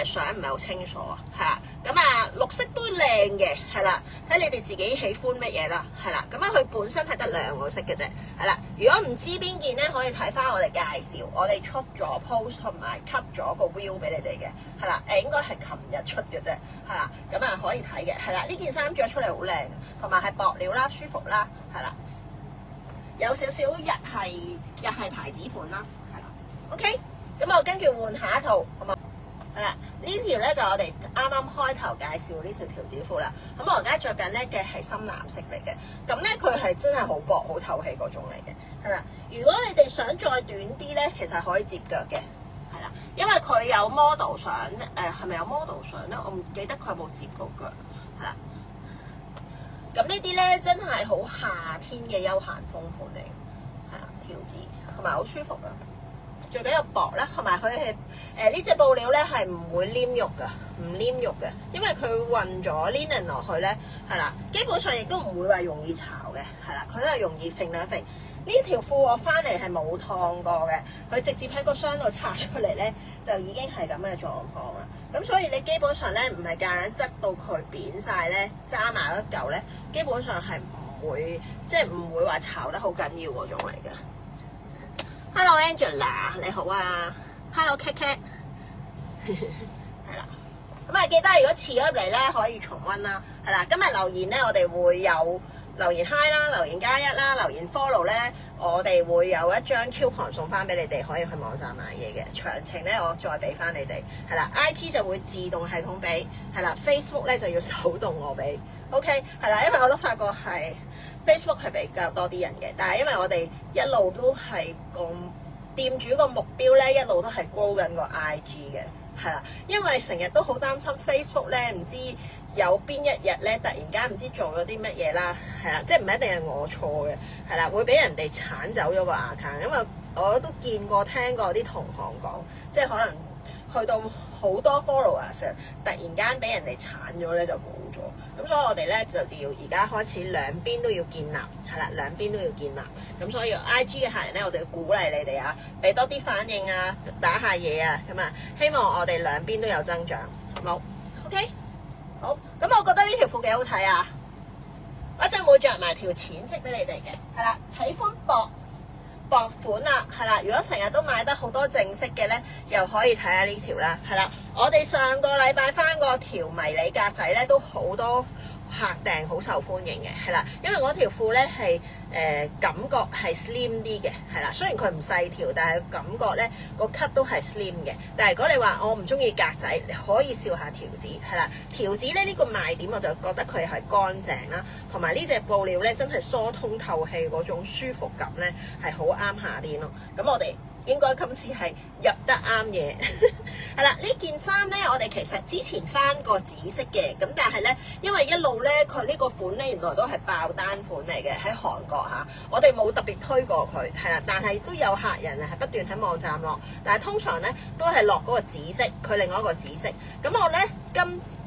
相唔係好清楚啊，係啦。咁綠色都靚嘅，係啦，睇你哋自己喜歡乜嘢啦，係啦。咁佢本身係得兩個色嘅啫，係啦。如果唔知邊件咧，可以睇翻我哋介紹，我哋出咗 post 同埋 cut 咗個 view 俾你哋嘅，係啦。應該係琴日出嘅啫，係啦。咁可以睇嘅，係啦。呢件衫着出嚟好靚，同埋係薄料啦，舒服啦，係啦。有少少日系牌子款啦，係啦。OK， 咁我跟住換下一套，好嘛？係啦，呢條咧就我哋啱啱開頭介紹呢條條子褲啦。咁我而家着緊咧嘅係深藍色嚟嘅，咁咧佢係真係好薄好透氣嗰種嚟嘅，係啦。如果你哋想再短啲咧，其實可以摺腳嘅，係啦，因為佢有 model 相，係咪有 model 相咧？我唔記得佢有冇摺過腳，係啦。咁呢啲咧真係好夏天嘅休閒風款嚟，係啦，條子同埋好舒服啊，最緊要薄啦，同埋佢係呢隻布料咧係唔會黏肉噶，唔黏肉嘅，因為佢混咗 linen 落去咧，係啦，基本上亦都唔會話容易巢嘅，係啦，佢都係容易揈兩揈。呢條褲我翻嚟係冇燙過嘅，佢直接喺個箱度拆出嚟咧，就已經係咁嘅狀況啦。咁所以你基本上咧唔係夾硬擠到佢扁晒咧，揸埋一嚿咧，基本上係唔會即係唔會話巢得好緊要嗰種嚟嘅。Hello Angela， 你好啊。Hello Cat Cat， 係啦。咁啊記得如果遲咗入嚟咧，可以重溫啦。係啦，今日留言咧，我哋會有留言 Hi 啦，留言加一啦，留言 Follow 咧，我哋會有一張 coupon 送翻俾你哋，可以去網站買嘢嘅。詳情咧，我再俾翻你哋。係啦 ，IG 就會自動系統俾，係啦 ，Facebook 咧就要手動我俾。OK， 係啦，因為我都發覺係 Facebook 係比較多啲人嘅，但係因為我哋一路都係個店主個目標咧，一路都係 grow 緊個 IG 嘅，係啦，因為成日都好擔心 Facebook 咧，唔知有邊一日咧，突然間唔知做咗啲乜嘢啦，係啦，即係唔一定係我錯嘅，係啦，會俾人哋剷走咗個 account，因為我都見過聽過啲同行講，即係可能去到好多 followers，突然間俾人哋剷咗咧就冇咗，咁所以我哋咧就要而家開始兩邊都要建立，係啦，兩邊都要建立，咁所以 IG 嘅客人咧，我哋要鼓勵你哋啊，俾多啲反應啊，打下嘢啊，咁啊，希望我哋兩邊都有增長，好冇 ？OK。好，咁我覺得呢條褲幾好睇啊！我陣會着埋條淺色俾你哋嘅，係啦，喜歡薄款啦，係啦。如果成日都買得好多正式嘅咧，又可以睇下呢條啦，係啦。我哋上個禮拜翻個條迷你格仔咧，都好多客訂，好受歡迎嘅，係啦。因為嗰條褲咧係感覺係 slim 啲嘅，係啦。雖然佢唔細條，但係感覺咧個 cut 都係 slim 嘅。但係如果你話我唔中意格仔，你可以笑下條子，係啦。條子咧呢個賣點我就覺得佢係乾淨啦，同埋呢隻布料咧真係疏通透氣嗰種舒服感咧係好啱夏天咯。咁我哋應該今次係入得啱嘢，係啦。呢件衫咧，我哋其實之前翻過紫色嘅，咁但係咧，因為一路咧佢呢個款咧原來都係爆單款嚟嘅，喺韓國嚇，我哋冇特別推過佢，係啦，但係都有客人係不斷喺網站落，但係通常咧都係落嗰個紫色，佢另外一個紫色。咁我咧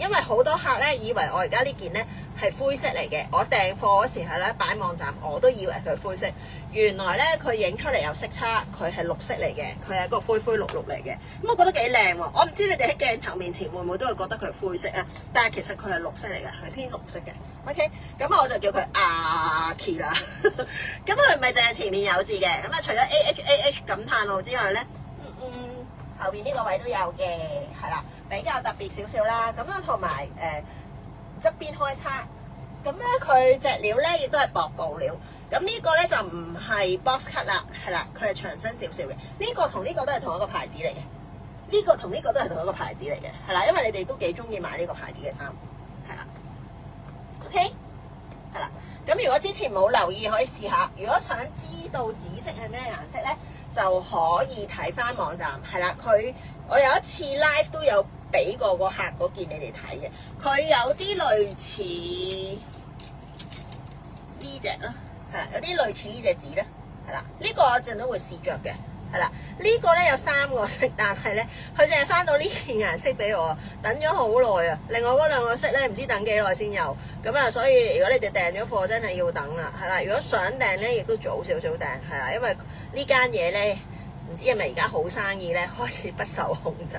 因為好多客咧以為我而家呢件咧係灰色嚟嘅，我訂貨嗰時候咧擺網站，我都以為佢灰色。原來咧佢影出嚟有色差，佢係綠色嚟嘅，佢係一個灰灰綠綠嚟嘅。咁我覺得幾靚喎，我唔知你哋喺鏡頭面前會唔會都會覺得佢係灰色啊？但係其實佢係綠色嚟嘅，係偏綠色嘅。OK， 咁我就叫佢阿 Key 啦。咁佢唔係淨係前面有字嘅，咁啊除咗 AH 感嘆號之外咧，後邊呢個位都有嘅，係啦，比較特別少少啦。咁啊同埋側邊開叉，咁咧佢隻料咧亦都係薄布料。咁呢個咧就唔係 box cut 啦，係啦，佢係長身少少嘅。呢個同呢個都係同一個牌子嚟嘅，呢個同呢個都係同一個牌子嚟嘅，係啦，因為你哋都幾中意買呢個牌子嘅衫，係啦。OK，係啦。咁如果之前冇留意，可以試下。如果想知道紫色係咩顏色咧，就可以睇翻網站，係啦。我有一次 live 都有俾過個客嗰件你哋睇嘅，佢有啲類似呢隻啦。係啦，有啲類似呢隻紙咧，係啦，呢個我陣都會試着嘅，係啦，呢個咧有3個色，但係咧佢淨係翻到呢件顏色俾我，等咗好耐啊！另外嗰2個色咧唔知等幾耐先有，咁啊，所以如果你哋訂咗貨，真係要等啦，係啦，如果想訂咧，亦都早少少訂，係啦，因為呢間嘢咧唔知係咪而家好生意咧，開始不受控制。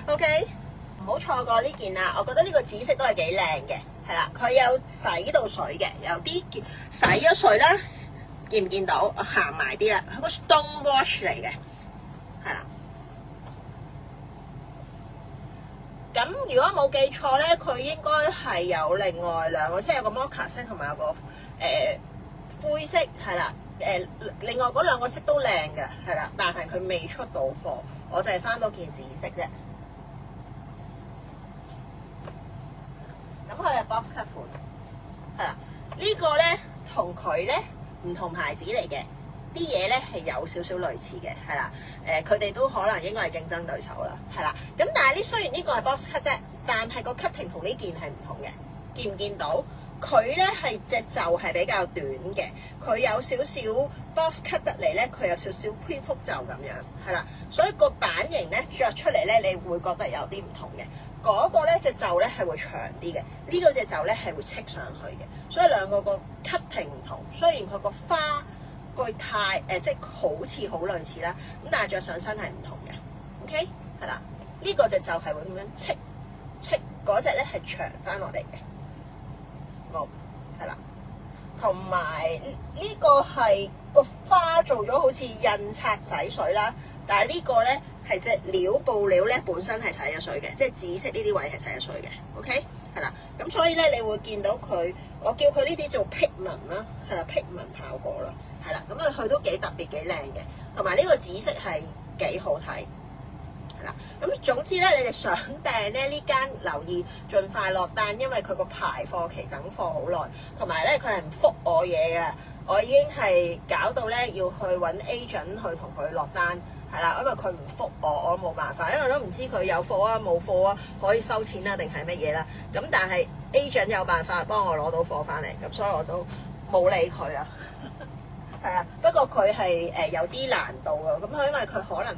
OK， 唔好錯過呢件啦，我覺得呢個紫色都係幾靚嘅。係啦，佢有洗到水嘅，有啲洗咗水啦，見唔見到？我行埋啲啦，係個 stone wash 嚟嘅，係啦。咁如果冇記錯咧，佢應該係有另外2個色，有個 mocha 色同埋有個灰色，係啦。另外嗰2個色都靚嘅，係啦，但係佢未出到貨，我就係翻到件紫色啫。咁佢係 box cut 款，係啦。呢個咧同佢咧唔同牌子嚟嘅，啲嘢咧係有少少類似嘅，係啦。佢哋都可能應該係競爭對手啦，係啦。咁但係呢，雖然呢個係 box cut 啫，但係個 cutting 同呢件係唔同嘅，見唔見到？佢咧係隻袖係比較短嘅，佢有少少 box cut 得嚟咧，佢有少少蝙蝠袖咁樣，係啦，所以個版型咧着出嚟咧，你會覺得有啲唔同嘅。嗰個咧隻袖咧係會長啲嘅，呢個隻袖咧係會戚上去嘅，所以兩個 cutting 唔同。雖然佢個花個太即係好似好類似啦，咁但係着上身係唔同嘅。OK， 係啦，呢個隻袖係會咁樣戚，嗰隻咧係長翻落嚟嘅。冇，係啦，同埋呢個係個花做咗好似印刷洗水啦，但係呢個咧係隻布料咧本身係洗咗水嘅，即係紫色呢啲位係洗咗水嘅。OK， 係啦，咁所以咧你會見到佢，我叫佢呢啲做辟紋啦，係啦，辟紋效果啦，係啦，咁啊佢都幾特別幾靚嘅，同埋呢個紫色係幾好睇。咁總之咧，你哋想訂咧呢間留意，盡快落單，因為佢個排貨期等貨好耐，同埋咧佢係唔覆我嘢嘅，我已經係搞到咧要去揾 agent 去同佢落單，係啦，因為佢唔覆我冇辦法，因為我都唔知佢有貨啊冇貨啊，可以收錢啊定係乜嘢啦。咁但係 agent 有辦法幫我攞到貨翻嚟，咁所以我都冇理佢啊。係啊，不過佢係有啲難度啊，咁佢因為佢可能。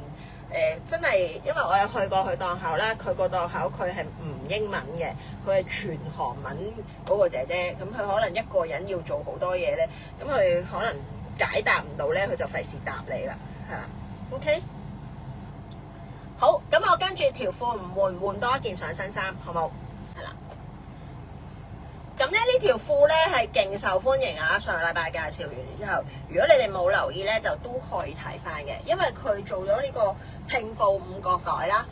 真係，因為我有去過佢檔口啦，佢個檔口佢係唔英文嘅，佢係全韓文嗰個姐姐，咁佢可能一個人要做好多嘢咧，咁佢可能解答唔到咧，佢就費事答你啦，係啦 ，OK， 好，咁我跟住條褲唔換多一件上身衫，好冇？係啦，咁咧呢條褲咧係勁受歡迎啊！上個禮拜介紹完之後，如果你哋冇留意咧，就都可以睇翻嘅，因為佢做咗呢個拼布五角袋啦。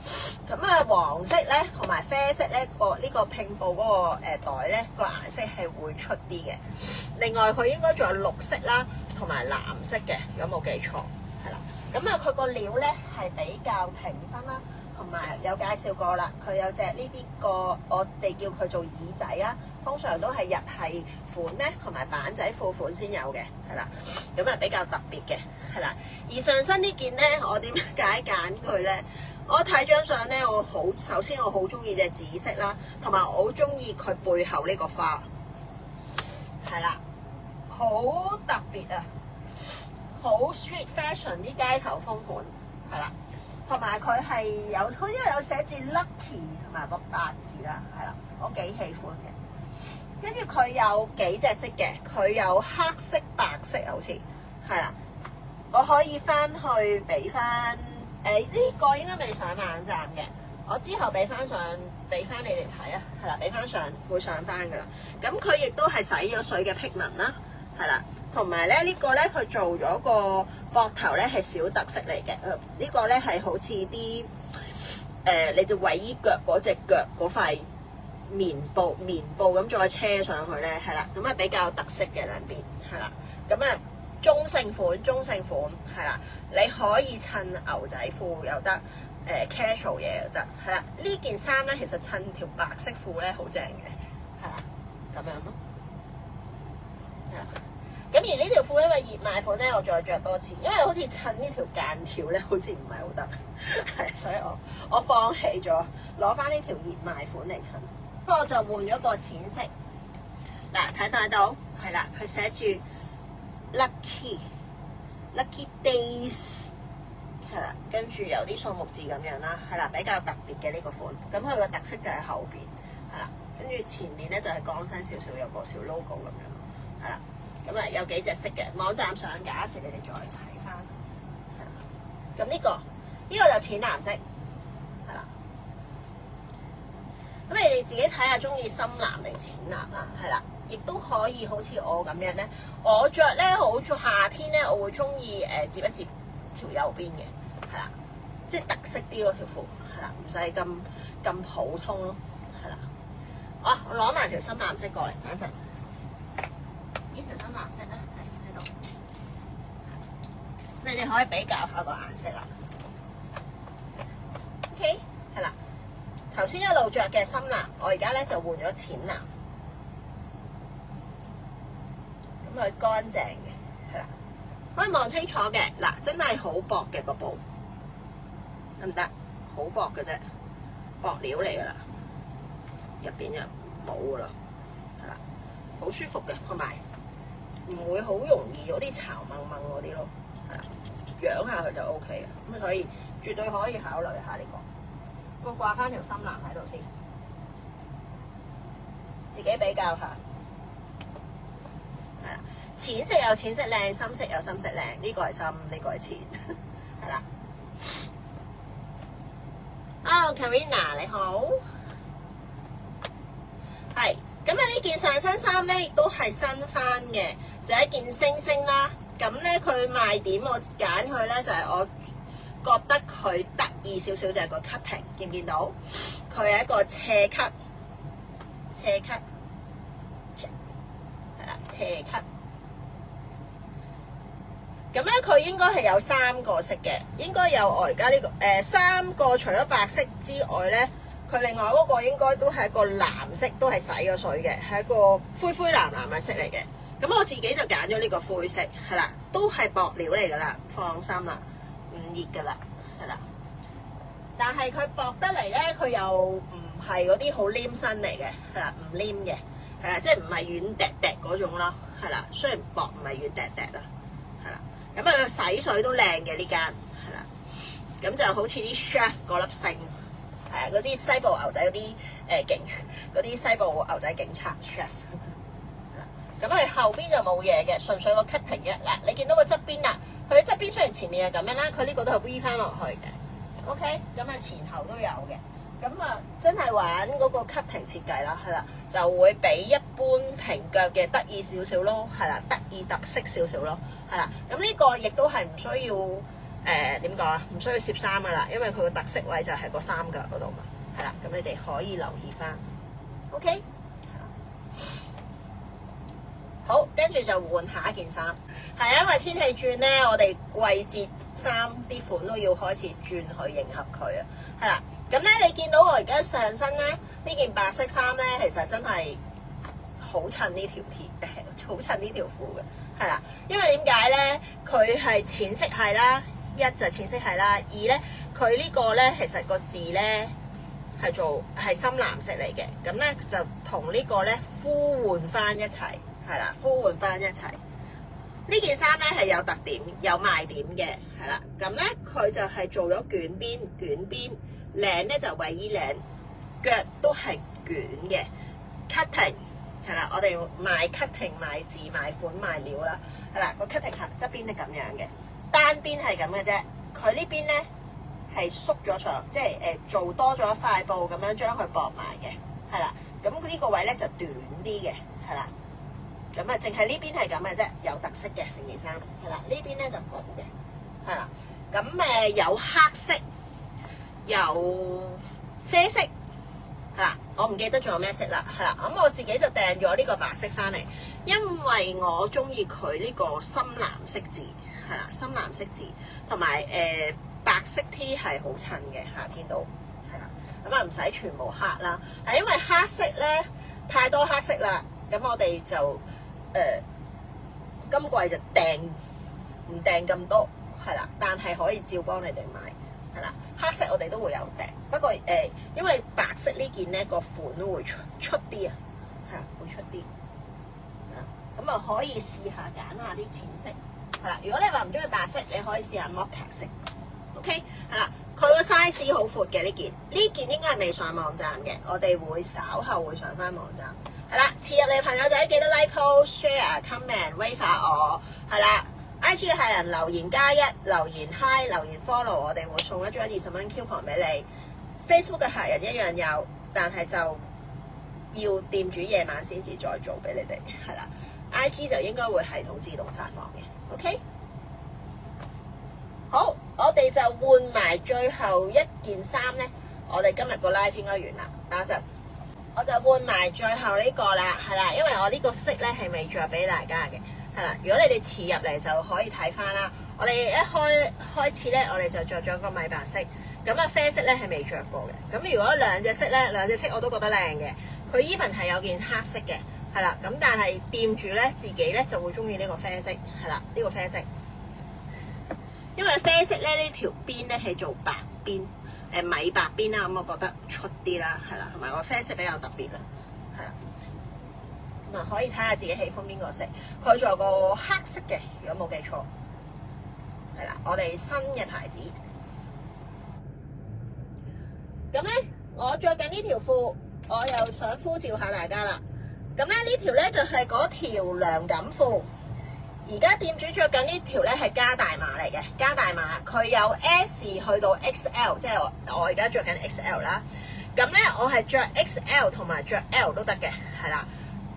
咁啊黃色咧同埋啡色咧呢個拼布嗰個袋咧個顏色係會出啲嘅。另外佢應該仲有綠色啦同埋藍色嘅，如果冇記錯係啦。咁啊佢個料咧係比較挺身啦，同埋有介紹過啦，佢有隻呢啲個我哋叫佢做耳仔啦。通常都係日系款咧，同埋板仔褲款先有嘅，係啦，咁啊比較特別嘅，係啦。而上身呢件咧，我點解揀佢咧？我睇張相咧，首先我好中意隻紫色啦，同埋我好中意佢背後呢個花，係啦，好特別啊，好 street fashion 啲街頭風款，係啦，同埋佢係因為有寫住 lucky 同埋個8字啦，係啦，我幾喜歡嘅。跟住佢有幾隻色嘅，佢有黑色、白色，好似係啦。我可以翻去俾翻呢個應該未上網站嘅，我之後俾翻你哋睇啊，係啦，俾翻上會上翻噶啦。咁佢亦都係洗咗水嘅辟紋啦，係啦，同埋咧呢個咧佢做咗個膊頭咧係小特色嚟嘅，呢個咧係好似啲你哋衛衣腳嗰隻腳嗰塊。棉布咁再車上去咧，係啦，咁啊比較特色嘅兩邊，係啦，咁啊中性款係啦，你可以襯牛仔褲又得，casual 嘢又得，係啦，呢件衫咧其實襯條白色褲咧好正嘅，係啦，咁樣咯，係啦，咁而呢條褲因為熱賣款咧，我再着多次，因為好似襯呢條間條咧，好似唔係好得，係，所以我放棄咗，攞翻呢條熱賣款嚟襯。我就換咗個淺色，嗱睇到係啦，佢寫住 lucky days 係啦，跟住有啲數目字咁樣啦，係啦，比較特別嘅呢個款。咁佢個特色就係後邊係啦，跟住前面咧就係光身少少有個小 logo 咁樣，係啦，咁啊有幾隻色嘅，網站上架時你哋再睇翻。咁呢個就淺藍色。咁你哋自己睇下中意深藍定淺藍啦，係啦，亦都可以好似我咁樣咧，我着咧好夏天咧，我會中意接一接條右邊嘅，係啦，即係特色啲咯條褲，係啦，唔使咁普通咯，係啦。我攞埋條深藍色過嚟，等一陣。呢條深藍色咧喺度，你哋可以比較下個顏色啦。OK， 係啦。頭先一路着嘅深藍，我而家咧就換咗淺藍，咁佢乾淨嘅，係啦，可以望清楚嘅。嗱，真係好薄嘅個布，得唔得？好薄嘅啫，薄料嚟噶啦，入邊就冇噶啦，係啦，好舒服嘅，同埋唔會好容易嗰啲巢掹掹嗰啲咯，係啦，養下佢就 O K 嘅，咁所以絕對可以考慮下呢個。我掛翻條深藍喺度先，自己比較下，係啦，淺色有淺色靚，深色有深色靚，呢個係深，呢個係淺，係啦。Karina 你好，係咁啊！呢件上身衫咧亦都係新翻嘅，就係一件星星啦。咁咧佢賣點我揀佢咧就係我覺得佢得意少少，就係個 cutting， 見唔見到？佢係一個斜 cut， 斜 cut， 係啦，斜 cut。咁咧佢應該係有3個色嘅，應該有我而家呢個3個，除咗白色之外咧，佢另外嗰個應該都係一個藍色，都係洗咗水嘅，係一個灰灰藍藍嘅色嚟嘅。咁我自己就揀咗呢個灰色，係啦，都係薄料嚟噶啦，放心啦，唔熱噶啦，係啦。但係佢薄得嚟咧，佢又唔係嗰啲好黏身嚟嘅，係啦，唔黏嘅，係啦，即係唔係軟滴滴嗰種咯，係啦，雖然薄唔係軟滴滴啦，係啦。咁啊，佢洗水都靚嘅呢間，係啦。咁就好似啲 chef 嗰粒星，係啊，嗰啲西部牛仔嗰啲警，嗰啲西部牛仔警察 chef。咁佢後邊就冇嘢嘅，純粹個 cutting 嘅。嗱，你見到個側邊啦，佢嘅側邊雖然前面係咁樣啦，佢呢個都係 V 翻落去嘅。OK，咁啊前後都有嘅。咁啊，真係玩嗰個 cutting 設計啦，係啦，就會比一般平腳嘅得意少少咯，係啦，得意特色少少咯，係啦。咁呢個亦都係唔需要點講啊？唔需要攝衫噶啦，因為佢個特色位就係個三腳嗰度嘛，係啦。咁你哋可以留意翻。OK。好，跟住就換下一件衫，係因為天氣轉咧，我哋季節衫啲款都要開始轉去迎合佢啊，係啦。咁咧，你見到我而家上身咧呢件白色衫咧，其實真係好襯呢條貼，好襯呢條褲嘅，係啦。因為點解咧？佢係淺色系啦，一就淺色系啦，二咧佢呢個咧其實個字咧係深藍色嚟嘅，咁咧就同呢個咧呼喚翻一齊。係啦，呼喚翻一齊。呢件衫咧係有特點、有賣點嘅，係啦。咁咧佢就係做咗捲邊，領咧就衛衣領，腳都係捲嘅。cutting 係啦，我哋賣 cutting、賣字、賣款、賣料啦，係啦。個 cutting 側邊係咁樣嘅，單邊係咁嘅啫。佢呢邊咧係縮咗上，即係做多咗一塊布咁樣將佢駁埋嘅，係啦。咁呢個位咧就短啲嘅，係啦。咁啊，淨係呢邊係咁嘅啫，有特色嘅成件衫，係啦。呢邊咧就冇嘅，係啦。咁有黑色，有啡色，係啦。我唔記得仲有咩色啦，係啦。咁我自己就訂咗呢個白色翻嚟，因為我中意佢呢個深藍色字，係啦，深藍色字同埋白色 T 係好襯嘅，夏天都係啦。咁啊唔使全部黑啦，係因為黑色咧太多黑色啦，咁我哋就今季就唔訂咁多，係啦，但係可以照幫你哋買，係啦。黑色我哋都會有訂，不過因為白色呢件咧個款都會出啲啊，係啦，會出啲，咁啊可以試下揀下啲淺色，係啦。如果你話唔中意白色，你可以試下 mocha 色 ，OK， 係啦。佢個 size 好闊嘅呢件應該係未上網站嘅，我哋會稍後會上翻網站。係啦，遲入嚟嘅朋友仔記得 like post share comment wave 下我，係啦。IG 嘅客人留言+1，留言 hi， 留言 follow， 我哋會送一張20蚊 coupon 俾你。Facebook 嘅客人一樣有，但係就要店主夜晚先至再做俾你哋，係啦。IG 就應該會系統自動發放嘅 ，OK。好，我哋就換埋最後一件衫咧，我哋今日個 live 應該完啦，等一陣。我就換埋最後呢個啦，係啦，因為我呢個色咧係未着俾大家嘅，係啦。如果你哋遲入嚟就可以睇翻啦。我哋一開始咧，我哋就着咗個米白色，咁啊啡色咧係未着過嘅。咁如果兩隻色我都覺得靚嘅，佢 even 係有件黑色嘅，係啦。咁但係店主咧自己咧就會中意呢個啡色，係啦，呢個啡色，因為啡色咧呢條邊咧係做白邊。米白邊啦，咁我覺得出啲啦，係啦，同埋個啡色比較特別啦，係啦。咁啊可以睇下自己喜歡邊個色。佢仲有個黑色嘅，如果冇記錯，係啦，我哋新嘅牌子。咁咧，我着緊呢條褲，我又想呼召下大家啦。咁咧呢條咧就係嗰條涼感褲。而家店主着緊呢條咧係加大碼嚟嘅，加大碼佢有 S 去到 XL， 即係我而家着緊 XL 啦。咁咧我係着 XL 同埋着 L 都得嘅，係啦。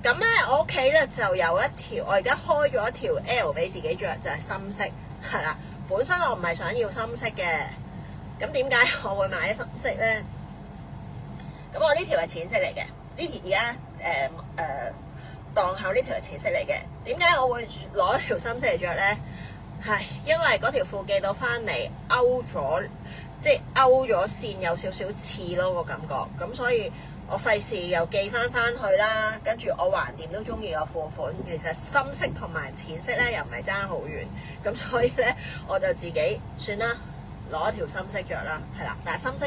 咁咧我屋企咧就有一條，我而家開咗一條 L 俾自己着，就係深色，係啦。本身我唔係想要深色嘅，咁點解我會買深色咧？咁我呢條係淺色嚟嘅，呢條而家檔口呢條係淺色嚟嘅。點解我會攞條深色嚟着咧？係因為嗰條褲寄到翻嚟勾咗，即係勾咗線，有少少刺咯個感覺。咁所以我費事又寄翻去啦。跟住我橫掂都中意個褲款，其實深色同埋淺色咧又唔係爭好遠。咁所以咧我就自己算啦，攞一條深色着啦，係啦。但係深色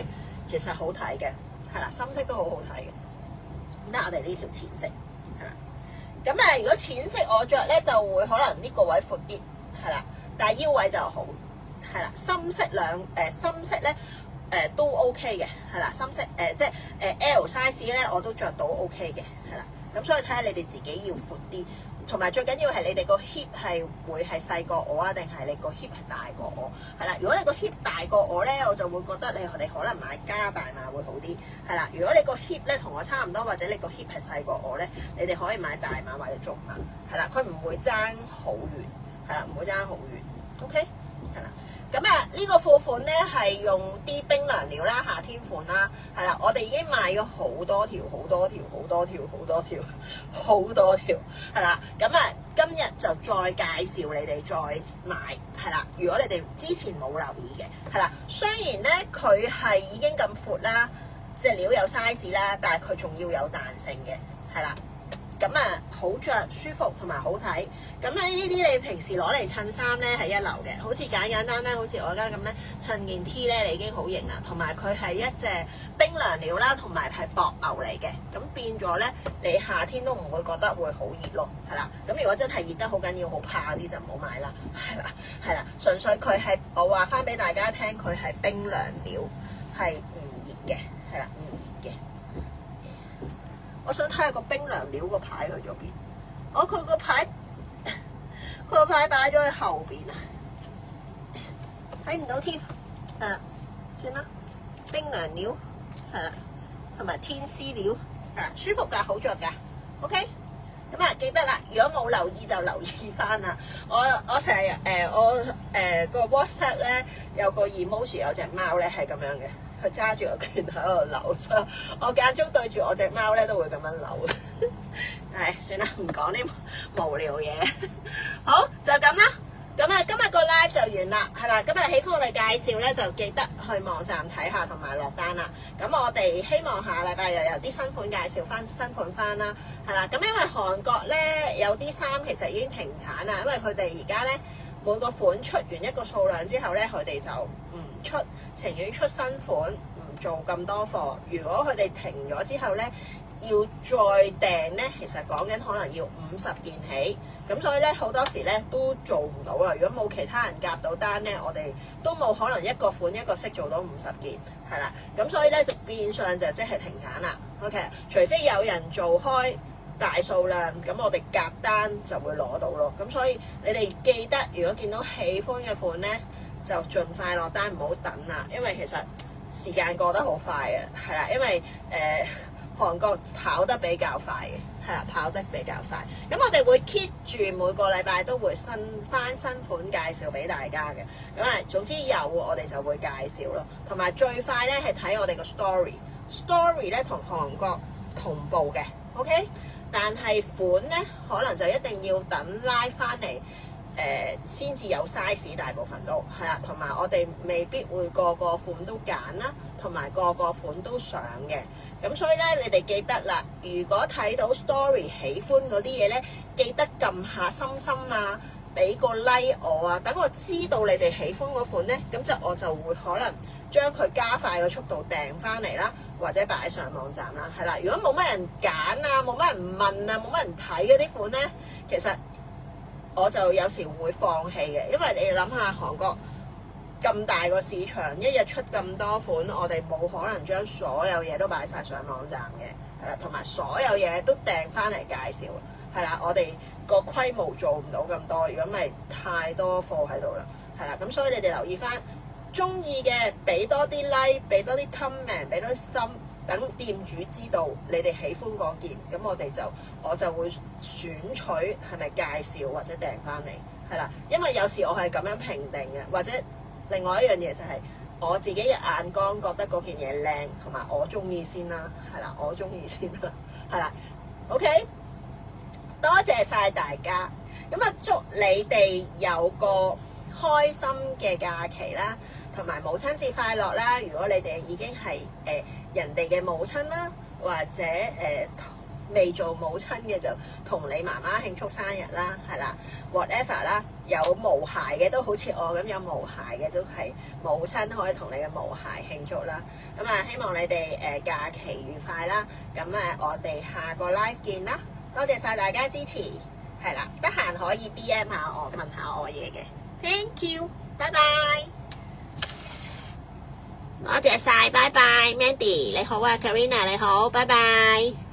其實好睇嘅，係啦，深色都好好睇嘅。咁得我哋呢條淺色，係啦。咁如果淺色我着咧就會可能呢個位闊啲，係啦，但係腰位就好，係啦。深色深色咧都 OK 嘅，係啦。深色即係L size 咧我都着到 OK 嘅，係啦。咁所以睇下你哋自己要闊啲，同埋最緊要係你哋個 hip 係會係細過我啊，定係你個 hip 係大過我？係啦，如果你個 hip 大過我咧，我就會覺得你哋可能買加大碼會好啲，係啦。如果你個 hip 咧同我差唔多，或者你個 hip 係細過我咧，你哋可以買大碼或者中碼，係啦，佢唔會爭好遠，係啦，唔會爭好遠 ，OK， 係啦。咁呢個褲款咧係用啲冰涼料啦，夏天款啦，係啦，我哋已經買咗好多條，係啦。咁今日就再介紹你哋再買，係啦。如果你哋之前冇留意嘅，係啦，雖然咧佢係已經咁闊啦，即係料有 size 啦，但係佢仲要有彈性嘅，係啦。咁好着舒服同埋好睇。咁呢啲你平時攞嚟襯衫咧係一流嘅，好似簡單咧，好似我而家咁咧襯件 T 咧，你已經好型啦。同埋佢係一隻冰涼料啦，同埋係薄牛嚟嘅，咁變咗咧你夏天都唔會覺得會好熱咯，係啦。咁如果真係熱得好緊要，好怕啲就唔好買啦，係啦。純粹佢係我話翻俾大家聽，佢係冰涼料，係唔熱嘅，係啦，唔熱嘅。我想睇下個冰涼料個牌去咗邊？佢個牌擺咗喺後邊啊，睇唔到添。係啦，算啦。冰涼料係啦，同埋天絲料係啦，舒服㗎，好着㗎。OK， 咁記得啦，如果冇留意就留意翻啦。我成日個 WhatsApp 咧有個 emoji 有隻貓咧係咁樣嘅。佢揸住個拳喺度扭，所以我間中對住我隻貓咧都會咁樣扭。唉，算啦，唔講啲無聊嘢。好，就咁啦。咁今日個 live 就完啦，係啦。今日喜歡我哋介紹咧，就記得去網站睇下同埋落單啦。咁我哋希望下禮拜又有啲新款介紹翻新款翻啦，係啦。咁因為韓國咧有啲衫其實已經停產啦，因為佢哋而家咧每個款出完一個數量之後咧，佢哋就唔出。情願出新款，唔做咁多貨。如果佢哋停咗之後咧，要再訂咧，其實講緊可能要50件起。咁所以咧好多時咧都做唔到啊！如果冇其他人夾到單咧，我哋都冇可能一個款一個色做到50件，係啦。咁所以咧就變相就即係停產啦。OK， 除非有人做開大數量，咁我哋夾單就會攞到咯。咁所以你哋記得，如果見到喜歡嘅款咧，就盡快落單，唔好等啦，因為其實時間過得好快嘅，係啦，因為韓國跑得比較快嘅，係啦，跑得比較快。咁我哋會 keep 住每個禮拜都會新款介紹俾大家嘅。咁總之有我哋就會介紹咯。同埋最快咧係睇我哋個 story 咧同韓國同步嘅 ，OK？ 但係款咧可能就一定要等拉翻嚟。先至有 size， 大部分都係啦，同埋我哋未必會個款都揀啦，同埋個款都上嘅。咁所以咧，你哋記得啦，如果睇到 story 喜歡嗰啲嘢咧，記得撳下心心啊，俾個 like 我啊，等我知道你哋喜歡嗰款咧，咁我就會可能將佢加快個速度訂翻嚟啦，或者擺上網站啦，係啦。如果冇乜人揀啊，冇乜人問啊，冇乜人睇嗰啲款咧，其實我就有時會放棄嘅，因為你諗下韓國咁大個市場，一日出咁多款，我哋冇可能將所有嘢都擺晒上網站嘅，係啦，同埋所有嘢都訂翻嚟介紹，係啦，我哋個規模做唔到咁多，如果咪太多貨喺度啦，係啦，咁所以你哋留意翻。中意嘅俾多啲 like， 俾多啲 comment， 俾多啲心，等店主知道你哋喜歡嗰件，咁我就會選取係咪介紹或者訂翻嚟，係啦，因為有時我係咁樣評定嘅，或者另外一樣嘢就係我自己嘅眼光覺得嗰件嘢靚，同埋我中意先啦，係啦，我中意先啦，係啦 ，OK， 多謝晒大家，咁啊祝你哋有個開心嘅假期啦，同埋母親節快樂啦！如果你哋已經係人哋嘅母親啦，或者未做母親嘅就同你媽媽慶祝生日啦，係啦 ，whatever 啦，有毛孩嘅都好似我咁有毛孩嘅都係母親可以同你嘅毛孩慶祝啦。咁啊，希望你哋假期愉快啦！咁我哋下個 live 見啦！多謝晒大家支持，係啦，得閒可以 DM 下我問下我嘢嘅。Thank you， 拜拜。多謝晒，拜拜 ，Mandy 你好啊 ，Karina 你好，拜拜。